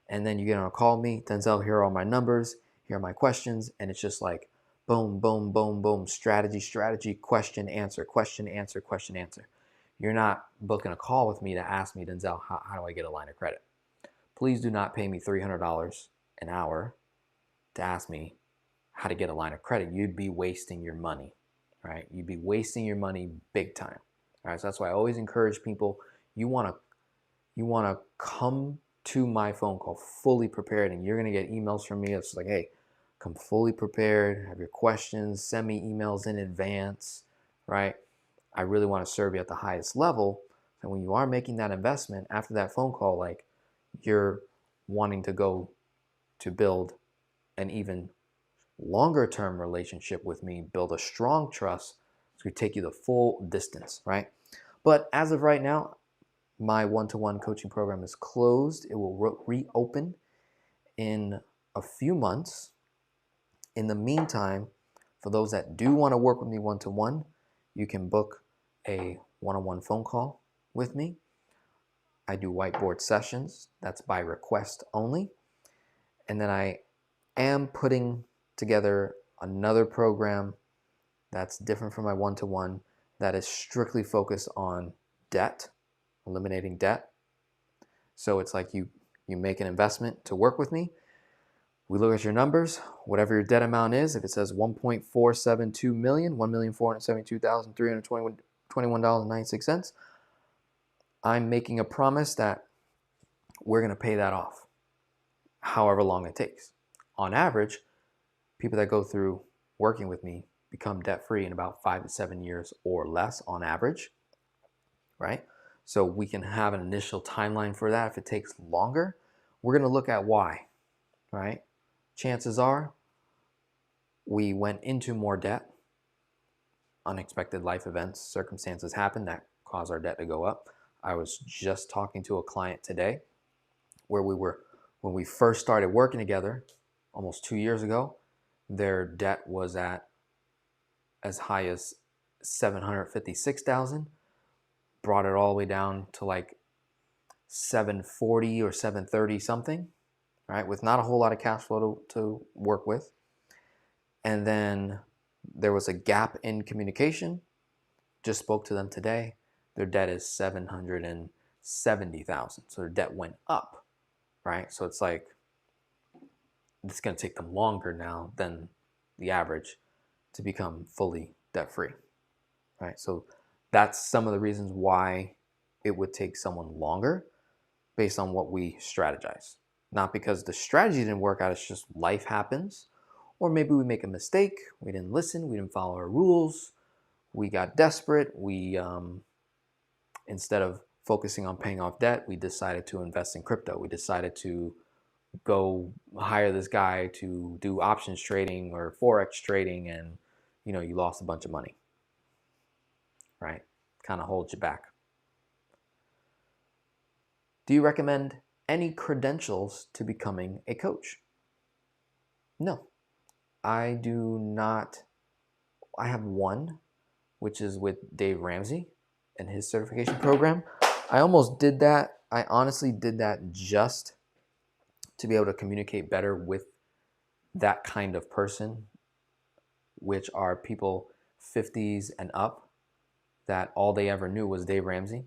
And then you get on a call with me, Denzel, here are all my numbers, here are my questions, and it's just like boom, boom, boom, boom, strategy, question, answer, question, answer, question, answer. You're not booking a call with me to ask me, Denzel, how do I get a line of credit? Please do not pay me $300 an hour to ask me how to get a line of credit. You'd be wasting your money, right? You'd be wasting your money big time. All right, so that's why I always encourage people, you wanna come to my phone call fully prepared, and you're gonna get emails from me. It's like, hey, come fully prepared, have your questions, send me emails in advance, right? I really wanna serve you at the highest level. And when you are making that investment after that phone call, like you're wanting to go to build an even longer term relationship with me, build a strong trust, it's gonna take you the full distance, right? But as of right now, my one-to-one coaching program is closed. It will reopen in a few months. In the meantime, for those that do want to work with me one-to-one, you can book a one-on-one phone call with me. I do whiteboard sessions. That's by request only. And then I am putting together another program that's different from my one-to-one that is strictly focused on debt, eliminating debt. So it's like you make an investment to work with me. We look at your numbers, whatever your debt amount is. If it says 1.472 million, $1,472,321.96, I'm making a promise that we're going to pay that off, however long it takes. On average, people that go through working with me become debt-free in about 5 to 7 years or less on average, right? So we can have an initial timeline for that. If it takes longer, we're going to look at why, right? Chances are we went into more debt. Unexpected life events, circumstances happened that caused our debt to go up. I was just talking to a client today where when we first started working together almost 2 years ago, their debt was at as high as 756,000, brought it all the way down to like 740 or 730 something, right? With not a whole lot of cash flow to work with. And then there was a gap in communication. Just spoke to them today. Their debt is 770,000. So their debt went up, right? So it's like, it's going to take them longer now than the average to become fully debt free, right? So that's some of the reasons why it would take someone longer based on what we strategize. Not because the strategy didn't work out, it's just life happens. Or maybe we make a mistake, we didn't listen, we didn't follow our rules, we got desperate, we instead of focusing on paying off debt, we decided to invest in crypto. We decided to go hire this guy to do options trading or forex trading, and you lost a bunch of money, right? Kind of holds you back. Do you recommend any credentials to becoming a coach? No, I do not. I have one, which is with Dave Ramsey and his certification program. I almost did that. I honestly did that just to be able to communicate better with that kind of person, which are people 50s and up that all they ever knew was Dave Ramsey,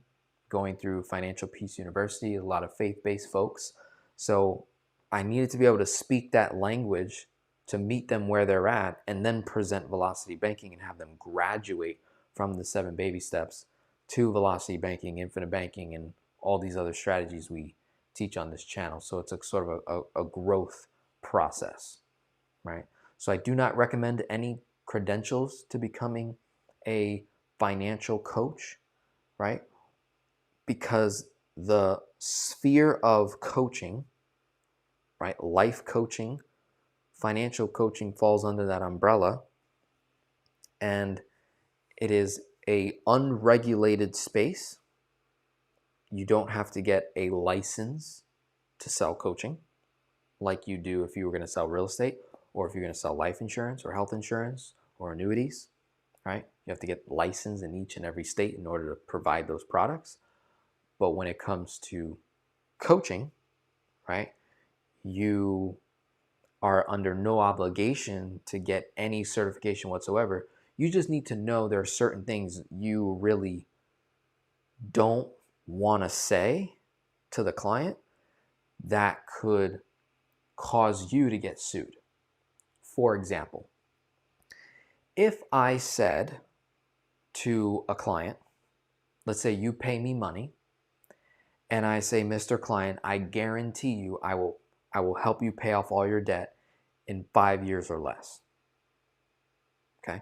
going through Financial Peace University, a lot of faith-based folks. So I needed to be able to speak that language to meet them where they're at and then present Velocity Banking and have them graduate from the 7 baby steps to Velocity Banking, Infinite Banking, and all these other strategies we teach on this channel. So it's a sort of a growth process, right? So I do not recommend any credentials to becoming a financial coach, right? Because the sphere of coaching, right, life coaching, financial coaching falls under that umbrella, and it is a unregulated space. You don't have to get a license to sell coaching like you do if you were going to sell real estate, or if you're going to sell life insurance or health insurance or annuities, right? You have to get licensed in each and every state in order to provide those products. But when it comes to coaching, right, you are under no obligation to get any certification whatsoever. You just need to know there are certain things you really don't want to say to the client that could cause you to get sued. For example, if I said to a client, let's say you pay me money, and I say, Mr. Client, I guarantee you I will help you pay off all your debt in 5 years or less. Okay?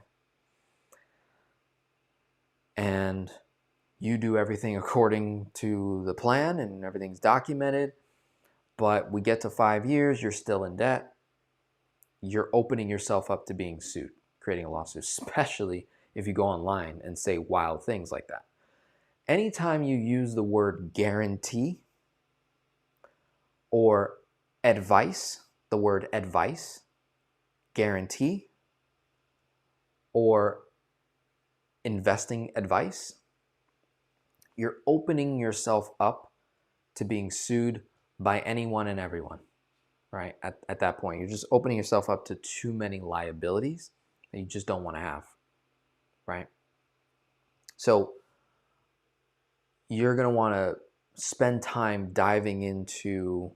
And you do everything according to the plan and everything's documented, but we get to 5 years, you're still in debt. You're opening yourself up to being sued, creating a lawsuit, especially if you go online and say wild things like that. Anytime you use the word guarantee or advice, the word advice, guarantee, or investing advice, you're opening yourself up to being sued by anyone and everyone, right? At that point, you're just opening yourself up to too many liabilities that you just don't want to have, right? So you're going to want to spend time diving into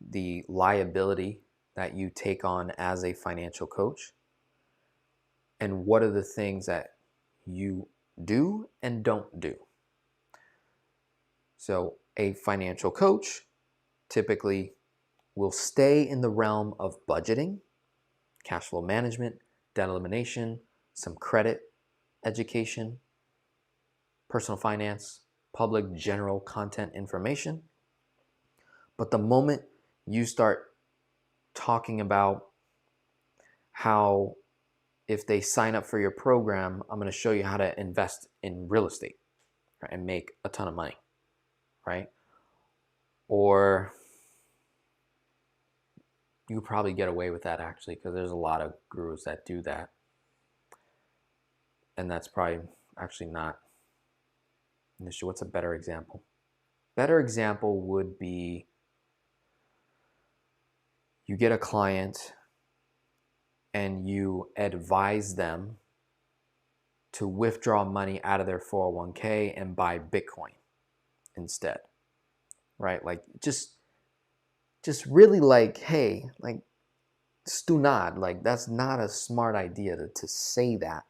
the liability that you take on as a financial coach, and what are the things that you do and don't do. So a financial coach typically will stay in the realm of budgeting, cash flow management, debt elimination, some credit education, personal finance, public general content information. But the moment you start talking about how if they sign up for your program, I'm going to show you how to invest in real estate, right, and make a ton of money, right? Or you probably get away with that actually, because there's a lot of gurus that do that. And that's probably actually not an issue. What's a better example? Better example would be you get a client and you advise them to withdraw money out of their 401k and buy Bitcoin instead, right? Like just really like, hey, like, just do not, like, that's not a smart idea to say that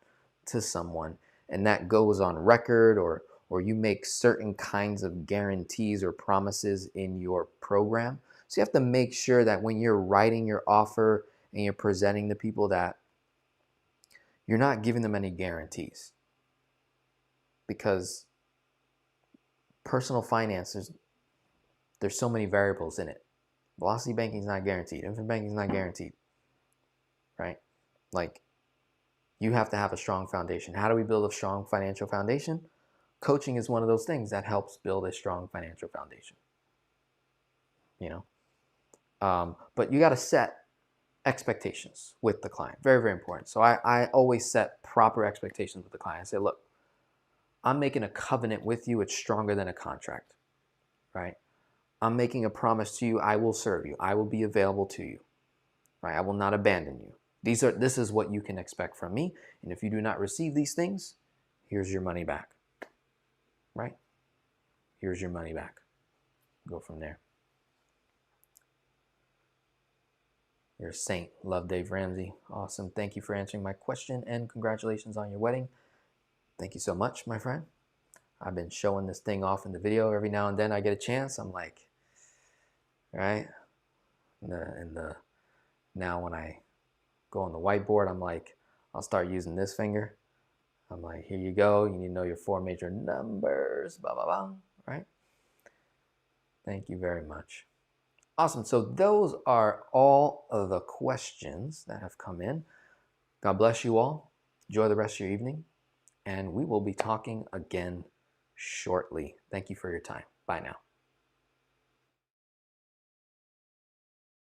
to someone, and that goes on record, or you make certain kinds of guarantees or promises in your program. So you have to make sure that when you're writing your offer and you're presenting to people that you're not giving them any guarantees, because personal finances, there's so many variables in it. Velocity banking is not guaranteed. Infinite banking is not guaranteed, right? Like, you have to have a strong foundation. How do we build a strong financial foundation? Coaching is one of those things that helps build a strong financial foundation, you know? But you got to set expectations with the client. Very, very important. So I always set proper expectations with the client. I say, look, I'm making a covenant with you. It's stronger than a contract, right? I'm making a promise to you. I will serve you. I will be available to you, right? I will not abandon you. This is what you can expect from me. And if you do not receive these things, here's your money back, right? Here's your money back. Go from there. You're a saint. Love, Dave Ramsey. Awesome. Thank you for answering my question, and congratulations on your wedding. Thank you so much, my friend. I've been showing this thing off in the video every now and then. I get a chance. I'm like, right? Now when I go on the whiteboard, I'm like, I'll start using this finger. I'm like, here you go. You need to know your 4 major numbers, blah, blah, blah, right? Thank you very much. Awesome. So those are all of the questions that have come in. God bless you all. Enjoy the rest of your evening, and we will be talking again shortly. Thank you for your time. Bye now.